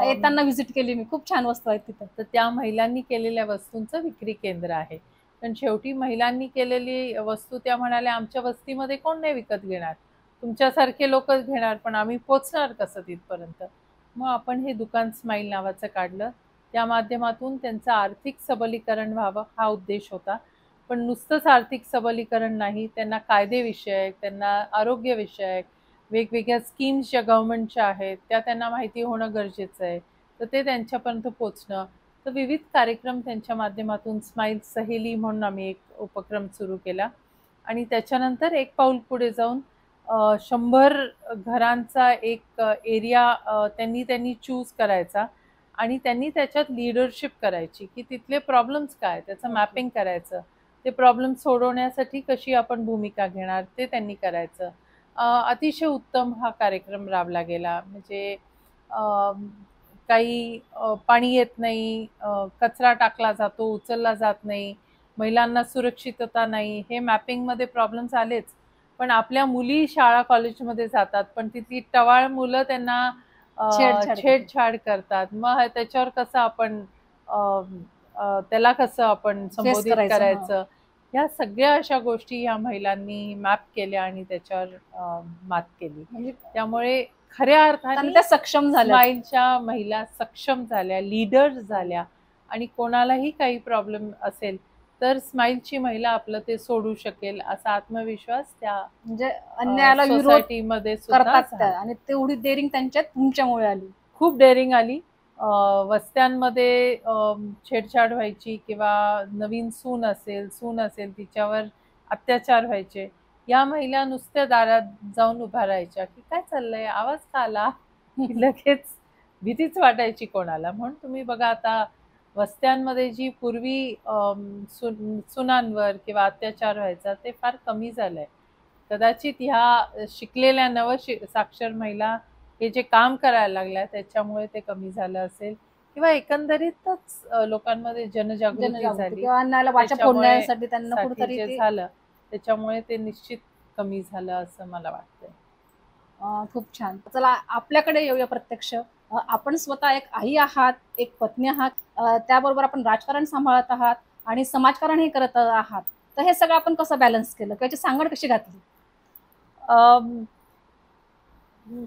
Speaker 2: येताना व्हिजिट केली मी, खूप छान वस्तू आहेत तिथं.
Speaker 1: तर त्या महिलांनी केलेल्या वस्तूंचं विक्री केंद्र आहे. पण शेवटी महिलांनी केलेली वस्तू त्या म्हणाल्या, आमच्या वस्तीमध्ये कोण नाही विकत घेणार, तुमच्यासारखे लोक घेणार, पण आम्ही पोचणार कसं तिथपर्यंत? मग आपण हे दुकान स्माईल नावाचं काढलं. त्या माध्यमातून त्यांचं आर्थिक सबलीकरण व्हावं हा उद्देश होता. पण नुसतंच आर्थिक सबलीकरण नाही, त्यांना कायदेविषयक, त्यांना आरोग्यविषयक वेगवेगळ्या स्कीम्स ज्या गव्हर्नमेंटच्या आहेत त्या त्यांना माहिती होणं गरजेचं आहे. तर ते त्यांच्यापर्यंत पोचणं. तर विविध कार्यक्रम त्यांच्या माध्यमातून स्माईल सहेली म्हणून आम्ही एक उपक्रम सुरू केला. आणि त्याच्यानंतर एक पाऊल पुढे जाऊन 100 घरांचा एक एरिया त्यांनी चूज करायचा आणि त्यांनी त्याच्यात लीडरशिप करायची की तिथले प्रॉब्लेम्स काय, त्याचं मॅपिंग करायचं, ते प्रॉब्लेम सोडवण्यासाठी कशी आपण भूमिका घेणार ते त्यांनी करायचं. अतिशय उत्तम हा कार्यक्रम राबला गेला. म्हणजे काही पाणी येत नाही, कचरा टाकला जातो, उचलला जात नाही, महिलांना सुरक्षितता नाही, हे मॅपिंगमध्ये प्रॉब्लेम्स आलेच. पण आपल्या मुली शाळा कॉलेजमध्ये जातात, पण तिथली टवाळ मुलं त्यांना छेडछाड करतात. मग त्याच्यावर कसं आपण त्याला कसं आपण संबोधित करायचं? ह्या सगळ्या अशा गोष्टी ह्या महिलांनी मॅप केल्या आणि त्याच्यावर मात केली.
Speaker 2: म्हणजे
Speaker 1: त्यामुळे खऱ्या अर्थाने
Speaker 2: त्या सक्षम झाल्या.
Speaker 1: स्माईलच्या महिला सक्षम झाल्या, लीडर झाल्या. आणि कोणालाही काही प्रॉब्लेम असेल तर स्माईलची महिला आपलं ते सोडू शकेल असा आत्मविश्वास त्या
Speaker 2: म्हणजे अन्यायाला विरोध
Speaker 1: सोसायटीमध्ये सुद्धा
Speaker 2: करतात
Speaker 1: झाला.
Speaker 2: आणि तेवढी डेअरिंग त्यांच्यात तुमच्यामुळे आली.
Speaker 1: खूप डेअरिंग आली. वस्त्यांमध्ये छेडछाड व्हायची किंवा नवीन सून असेल तिच्यावर अत्याचार व्हायचे. या महिला नुसत्या दारात जाऊन उभा राहायच्या की काय चाललंय, आवाज का आला? लगेच भीतीच वाटायची कोणाला. म्हणून तुम्ही बघा आता वस्त्यांमध्ये जी पूर्वी सुनांवर किंवा अत्याचार व्हायचा ते फार कमी झालंय. कदाचित ह्या शिकलेल्या साक्षर महिला हे जे काम करायला लागल्या त्याच्यामुळे ते कमी झालं असेल, किंवा एकंदरीतच लोकांमध्ये जनजागृती झाली
Speaker 2: किंवा अन्यायाला वाचा फोडण्यासाठी त्यांना कुठेतरी
Speaker 1: जे
Speaker 2: ते
Speaker 1: झालं. त्याच्यामुळे ते निश्चित कमी झालं असं मला वाटतंय.
Speaker 2: खूप छान. चला आपल्याकडे येऊया प्रत्यक्ष. आपण स्वतः एक आई आहात, एक पत्नी आहात, त्याबरोबर आपण राजकारण सांभाळत आहात आणि समाजकारणही करत आहात. तर हे सगळं आपण कसं बॅलन्स केलं किंवा याची सांगड कशी घातली?
Speaker 1: अम,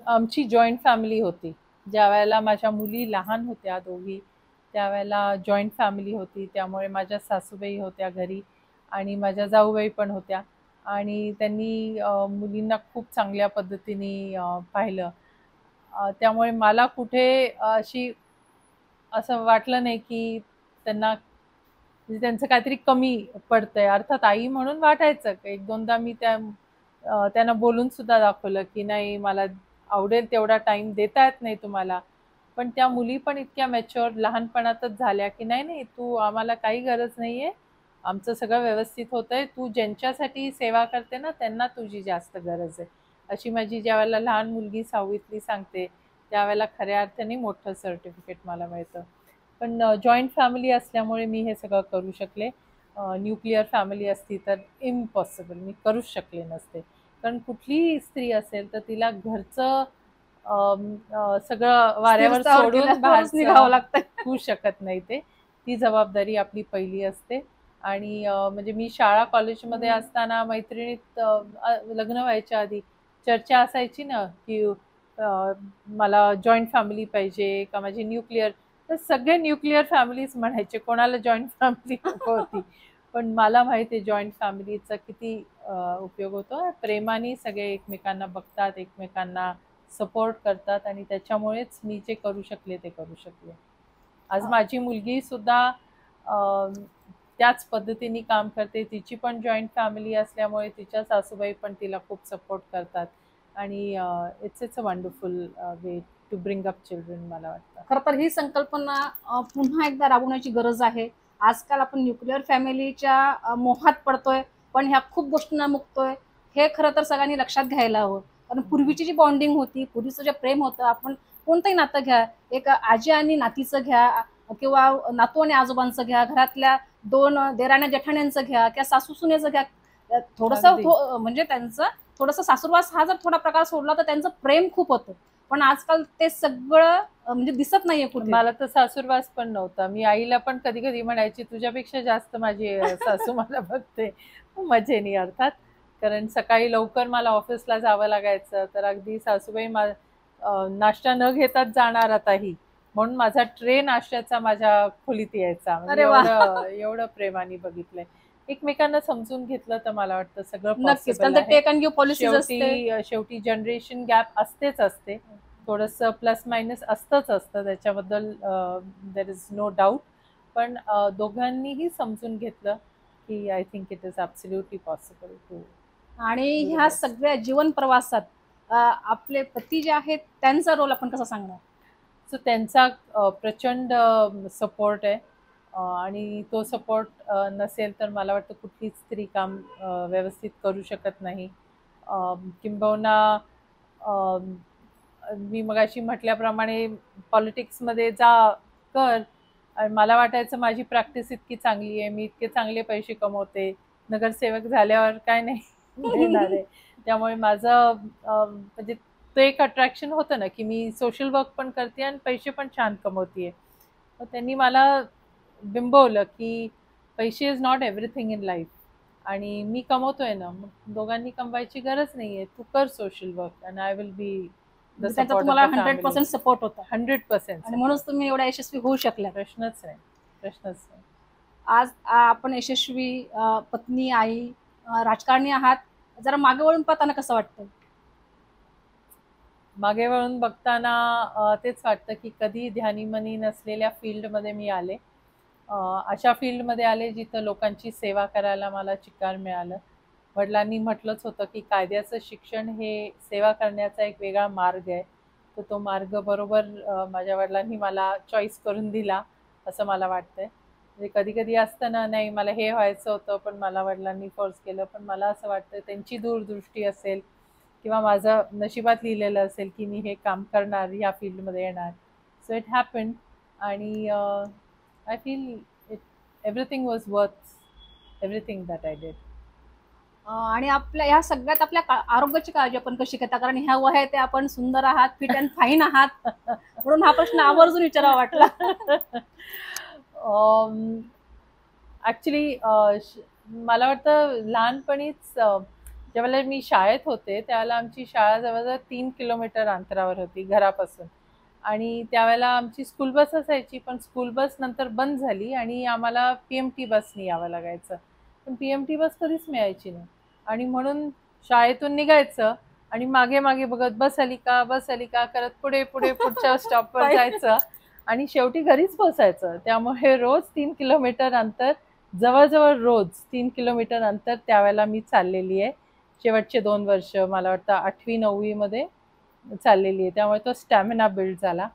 Speaker 1: आमची जॉईंट फॅमिली होती. ज्या वेळेला माझ्या मुली लहान होत्या दोघी, त्यावेळेला जॉईंट फॅमिली होती. त्यामुळे माझ्या सासूबाई होत्या घरी आणि माझ्या जाऊबाई पण होत्या आणि त्यांनी मुलींना खूप चांगल्या पद्धतीने पाहिलं. त्यामुळे मला कुठे अशी असं वाटलं नाही की त्यांना म्हणजे त्यांचं काहीतरी कमी पडतंय. अर्थात आई म्हणून वाटायचं. एक दोनदा मी त्यांना बोलून सुद्धा दाखवलं की नाही, मला आवडेल तेवढा टाइम देता येत नाही तुम्हाला. पण त्या मुली पण इतक्या मॅच्युअर लहानपणातच झाल्या की नाही नाही, तू आम्हाला काही गरज नाहीये, आमचं सगळं व्यवस्थित होतंय, तू ज्यांच्यासाठी सेवा करते ना त्यांना तुझी जास्त गरज आहे. अशी माझी ज्या वेळेला लहान मुलगी 6वीतली सांगते, त्यावेळेला खऱ्या अर्थाने मोठं सर्टिफिकेट मला मिळतं. पण जॉईंट फॅमिली असल्यामुळे मी हे सगळं करू शकले. न्यूक्लिअर फॅमिली असती तर इम्पॉसिबल, मी करूच शकले नसते. कारण कुठलीही स्त्री असेल तर तिला घरचं सगळं वाऱ्यावर
Speaker 2: स्थिरस्थावर
Speaker 1: सोडून
Speaker 2: गेल्यावरच निघावं
Speaker 1: बाहेरचं
Speaker 2: लागतंय.
Speaker 1: होऊ शकत नाही. ती जबाबदारी आपली पहिली असते. आणि म्हणजे मी शाळा कॉलेजमध्ये असताना मैत्रिणीत लग्न व्हायच्या आधी चर्चा असायची ना की मला जॉईंट फॅमिली पाहिजे का माझी न्यूक्लिअर. तर सगळे न्यूक्लिअर फॅमिलीज म्हणायचे, कोणाला जॉईंट फॅमिली नको होती. पण मला माहिती आहे जॉईंट फॅमिलीचा किती उपयोग होतो. प्रेमाने सगळे एकमेकांना बघतात, एकमेकांना सपोर्ट करतात आणि त्याच्यामुळेच मी जे करू शकले ते करू शकले. आज माझी मुलगी सुद्धा त्याच पद्धतीने काम करते. तिची पण जॉईंट फॅमिली असल्यामुळे तिच्या सासूबाई पण तिला खूप सपोर्ट करतात आणि it's a wonderful way to bring up children मला वाटतं.
Speaker 2: खरं तर ही संकल्पना पुन्हा एकदा राबवण्याची गरज आहे. आजकाल आपण न्यूक्लिअर फॅमिलीच्या मोहात पडतोय, पण ह्या खूप गोष्टींना मुकतोय. हे खरं तर सगळ्यांनी लक्षात घ्यायला हवं. कारण पूर्वीची जी बॉन्डिंग होती, पूर्वीचं जे प्रेम होतं, आपण कोणतंही नातं घ्या, एक आजी आणि नातीचं घ्या किंवा नातू आणि आजोबांचं घ्या, घरातल्या 2 देराण्या जेठाण्यांचं घ्या किंवा सासू सुनेचं घ्या. थोडंसं
Speaker 1: अगदी.
Speaker 2: म्हणजे त्यांचं थोडंसं सासूरवास हा जर थोडा प्रकार सोडला तर त्यांचं प्रेम खूप होतं. पण आजकाल ते सगळं म्हणजे दिसत नाहीये कुठे.
Speaker 1: मला तर सासूरवास पण नव्हता. मी आईला पण कधी कधी म्हणायची, तुझ्यापेक्षा जास्त माझी सासू मला बघते. मजेने अर्थात. कारण सकाळी लवकर मला ऑफिसला जावं लागायचं, तर अगदी सासूबाई नाश्ता न घेताच जाणार आताही, म्हणून माझा ट्रे नाश्त्याचा माझ्या खोलीत यायचा. म्हणजे
Speaker 2: अरे वा.
Speaker 1: एवढं एवढं प्रेमाने बघितलंय. एकमेकांना समजून घेतलं तर मला वाटतं सगळं
Speaker 2: नक्कीच,
Speaker 1: पॉसिबल
Speaker 2: कारण ते
Speaker 1: आहे.
Speaker 2: टेक अँड गिव्ह पॉलिसीज असते.
Speaker 1: शेवटी जनरेशन गॅप असतेच असते. थोडंसं प्लस मायनस असतंच असतं, त्याच्याबद्दल देर इज नो डाऊट. पण दोघांनीही समजून घेतलं की I think it is absolutely possible to
Speaker 2: आणि
Speaker 1: डू द
Speaker 2: ह्या
Speaker 1: बेस्ट.
Speaker 2: सगळ्या जीवन प्रवासात आपले पती जे आहेत त्यांचा रोल आपण कसा सांगणार?
Speaker 1: सो त्यांचा प्रचंड सपोर्ट आहे. आणि तो सपोर्ट नसेल तर मला वाटतं कुठलीच स्त्री काम व्यवस्थित करू शकत नाही. किंबहुना अम, मी मगाशी म्हटल्याप्रमाणे पॉलिटिक्समध्ये जा, कर. आणि मला वाटायचं माझी प्रॅक्टिस इतकी चांगली आहे, मी इतके चांगले पैसे कमवते, नगरसेवक झाल्यावर काय नाही मिळणार आहे. त्यामुळे माझं म्हणजे ते एक अट्रॅक्शन होतं ना की मी सोशल वर्क पण करते आणि पैसे पण छान कमवते. तर त्यांनी मला बिंबवलं की पैसे is not everything in life. आणि मी कमवतोय ना, मग दोघांनी कमवायची गरज नाहीये, तू कर social work and I will be the
Speaker 2: म्हणजे त्यांचा
Speaker 1: सपोर्ट ऑफ
Speaker 2: तुम्हाला
Speaker 1: द फॅमिली.
Speaker 2: 100% सपोर्ट होता
Speaker 1: 100%
Speaker 2: आणि म्हणूनच तुम्ही एवढ्या यशस्वी होऊ शकल्या.
Speaker 1: प्रश्नच नाही, प्रश्नच नाही.
Speaker 2: आज आपण यशस्वी पत्नी, आई, राजकारणी आहात. जरा मागे वळून पाहताना कसं वाटतं?
Speaker 1: मागे वळून बघताना तेच वाटतं की कधी ध्यानीमनी नसलेल्या फील्डमध्ये मी आले. अशा फील्डमध्ये आले जिथं लोकांची सेवा करायला मला चिकार मिळालं. वडिलांनी म्हटलंच होतं की कायद्याचं शिक्षण हे सेवा करण्याचा एक वेगळा मार्ग आहे. तर तो मार्ग बरोबर माझ्या वडिलांनी मला चॉईस करून दिला असं मला वाटतंय. म्हणजे कधी कधी असतं ना, नाही मला हे व्हायचं होतं पण मला वडिलांनी फोर्स केलं. पण मला असं वाटतं त्यांची दूरदृष्टी असेल किंवा माझं नशिबात लिहिलेलं असेल की मी हे काम करणार, ह्या फील्डमध्ये येणार. So it happened. आणि I feel it everything was worth everything that I did.
Speaker 2: आणि आपल्या ह्या सगळ्यात आपल्या आरोग्याची काळजी आपण कशी घेता, कारण ह्या वयात ते आपण सुंदर आहात, फिट अँड फाईन आहात, म्हणून हा प्रश्न आवर्जून विचारावा वाटला.
Speaker 1: ॲक्च्युली मला वाटतं लहानपणीच ज्यावेळेला मी शाळेत होते त्यावेळेला आमची शाळा जवळजवळ 3 किलोमीटर अंतरावर होती घरापासून. आणि त्यावेळेला आमची स्कूल बस असायची, पण स्कूल बस नंतर बंद झाली आणि आम्हाला PMT बसनी यावं लागायचं. पण PMT बस कधीच मिळायची नाही आणि म्हणून शाळेतून निघायचं आणि मागे मागे बघत बस आली का करत पुढे पुढे पुढच्या स्टॉपवर जायचं आणि शेवटी घरीच पोचायचं. त्यामुळे रोज 3 किलोमीटर अंतर, जवळजवळ रोज 3 किलोमीटर अंतर त्यावेळेला मी चाललेली आहे. शेवटचे 2 वर्ष मला वाटतं 8वी-9वीमध्ये चाललेली आहे. त्यामुळे तो स्टॅमिना बिल्ड झाला.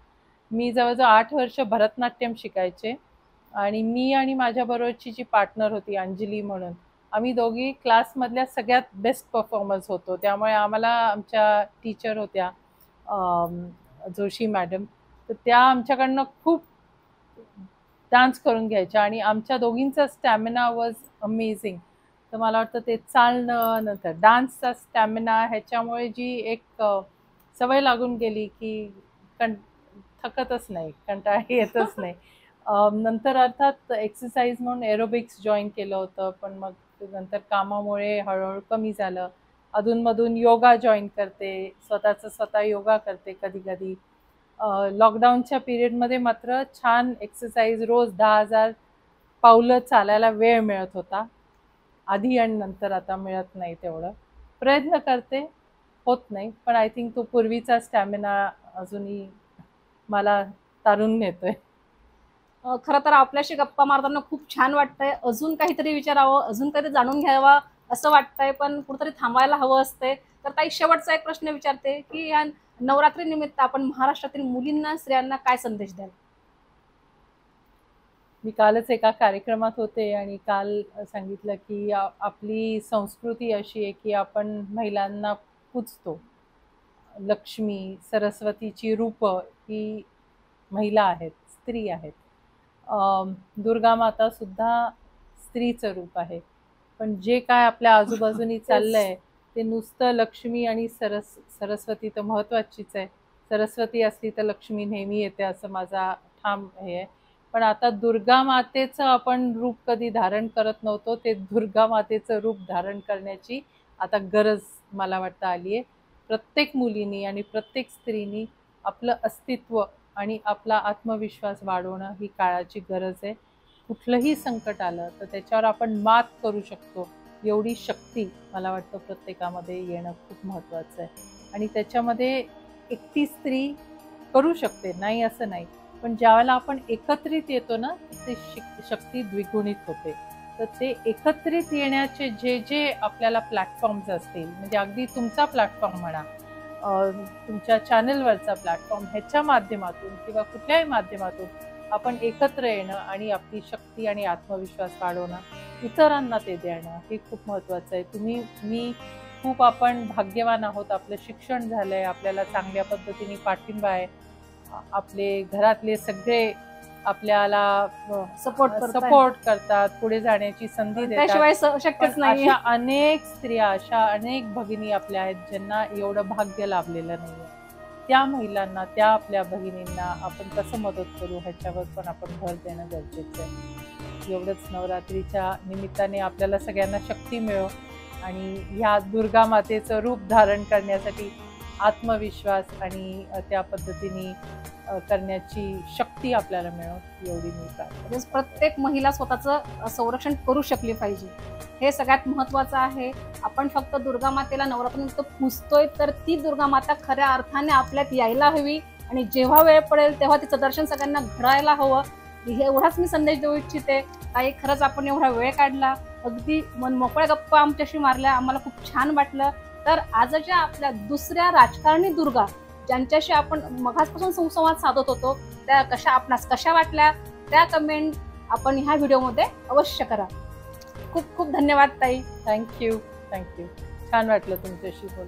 Speaker 1: मी जवळजवळ 8 वर्ष भरतनाट्यम शिकायचे आणि मी आणि माझ्याबरोबरची जी पार्टनर होती अंजली म्हणून, आम्ही दोघी क्लासमधल्या सगळ्यात बेस्ट परफॉर्मर्स होतो. त्यामुळे आम्हाला आमच्या टीचर होत्या जोशी मॅडम, तर त्या आमच्याकडनं खूप डान्स करून घ्यायच्या आणि आमच्या दोघींचा स्टॅमिना वॉज अमेझिंग. तर मला वाटतं ते चालणं नंतर डान्सचा स्टॅमिना ह्याच्यामुळे जी एक सवय लागून गेली की थकतच नाही, कंटाळा येतच नाही. नंतर अर्थात एक्सरसाइज म्हणून एरोबिक्स जॉईन केलं होतं, पण मग नंतर कामामुळे हळूहळू कमी झालं. अधूनमधून योगा जॉईन करते, स्वतः योगा करते कधी कधी. लॉकडाऊनच्या पिरियडमध्ये मात्र छान एक्सरसाइज, रोज 10,000 पावलं चालायला वेळ मिळत होता. आधी आणि नंतर आता मिळत नाही तेवढं. प्रयत्न करते, होत नाही, पण आय थिंक तो पूर्वीचा स्टॅमिना अजूनही मला तारून नेतोय.
Speaker 2: खरं तर आपल्याशी गप्पा मारताना खूप छान वाटतंय. अजून काहीतरी विचारावं, अजून काहीतरी जाणून घ्यावं असं वाटतंय, पण कुठेतरी थांबायला हवं असते. तर ताई, शेवटचा एक प्रश्न विचारते की या नवरात्री निमित्त आपण महाराष्ट्रातील मुलींना, स्त्रियांना काय संदेश द्याल?
Speaker 1: मी कालच एका कार्यक्रमात होते आणि काल सांगितलं की आपली संस्कृती अशी आहे की आपण महिलांना पूजतो. लक्ष्मी, सरस्वतीची रूप ही महिला आहेत, स्त्री आहेत. दुर्गा माता सुद्धा स्त्रीचं रूप आहे. पण जे काय आपल्या आजूबाजूनी चाललंय ते नुसतं लक्ष्मी आणि सरस्वती तर महत्वाचीच आहे. सरस्वती असली तर लक्ष्मी नेहमी येते असं माझा ठाम हे आहे. पण आता दुर्गा मातेचं आपण रूप कधी धारण करत नव्हतो, ते दुर्गा मातेचं रूप धारण करण्याची आता गरज मला वाटतं आली आहे. प्रत्येक मुलीनी आणि प्रत्येक स्त्रीनी आपलं अस्तित्व आणि आपला आत्मविश्वास वाढवणं ही काळाची गरज आहे. कुठलंही संकट आलं तर त्याच्यावर आपण मात करू शकतो एवढी शक्ती मला वाटतं प्रत्येकामध्ये येणं खूप महत्त्वाचं आहे. आणि त्याच्यामध्ये एकटी स्त्री करू शकते, नाही असं नाही, पण ज्यावेळेला आपण एकत्रित येतो ना, ते शक्ती द्विगुणित होते. तर ते एकत्रित येण्याचे जे जे आपल्याला प्लॅटफॉर्म्स असतील, म्हणजे अगदी तुमचा प्लॅटफॉर्म म्हणा, तुमच्या चॅनलवरचा प्लॅटफॉर्म, ह्याच्या माध्यमातून किंवा कुठल्याही माध्यमातून आपण एकत्र येणं आणि आपली शक्ती आणि आत्मविश्वास वाढवणं, इतरांना ते देणं हे खूप महत्त्वाचं आहे. मी खूप आपण भाग्यवान आहोत. आपलं शिक्षण झालंय, आपल्याला चांगल्या पद्धतीने पाठिंबा आहे, आपले घरातले सगळे आपल्याला सपोर्ट करतात, पुढे जाण्याची संधी देतात.
Speaker 2: शक्यच नाही.
Speaker 1: अशा अनेक स्त्रिया, अशा अनेक भगिनी आपल्या आहेत ज्यांना एवढं भाग्य लाभलेलं नाहीये. त्या महिलांना, त्या आपल्या भगिनींना आपण कसं मदत करू ह्याच्यावर पण आपण भर देणं गरजेचं आहे. एवढंच नवरात्रीच्या निमित्ताने आपल्याला सगळ्यांना शक्ती मिळो आणि ह्या दुर्गा मातेचं रूप धारण करण्यासाठी आत्मविश्वास आणि त्या पद्धतीने करण्याची शक्ती आपल्याला मिळो एवढी मी प्रार्थना.
Speaker 2: प्रत्येक महिला स्वतःचं संरक्षण करू शकली पाहिजे, हे सगळ्यात महत्त्वाचं आहे. आपण फक्त दुर्गा मातेला नवरात्रीनिमित्त पूजतोय, तर ती दुर्गा माता खऱ्या अर्थाने आपल्यात यायला हवी आणि जेव्हा वेळ पडेल तेव्हा तिचं दर्शन सगळ्यांना घडायला हवं. एवढाच मी संदेश देऊ इच्छिते. ताई, खरंच आपण एवढा वेळ काढला, अगदी मन मोकळ्या गप्पा आमच्याशी मारल्या, आम्हाला खूप छान वाटलं. तर आजच्या आपल्या दुसऱ्या राजकारणी दुर्गा, ज्यांच्याशी आपण मघासपासून संवाद साधत होतो, त्या आपणास कशा वाटल्या त्या कमेंट आपण ह्या व्हिडिओमध्ये अवश्य करा. खूप खूप धन्यवाद ताई.
Speaker 1: थँक्यू. छान वाटलं तुमच्याशी बोलून.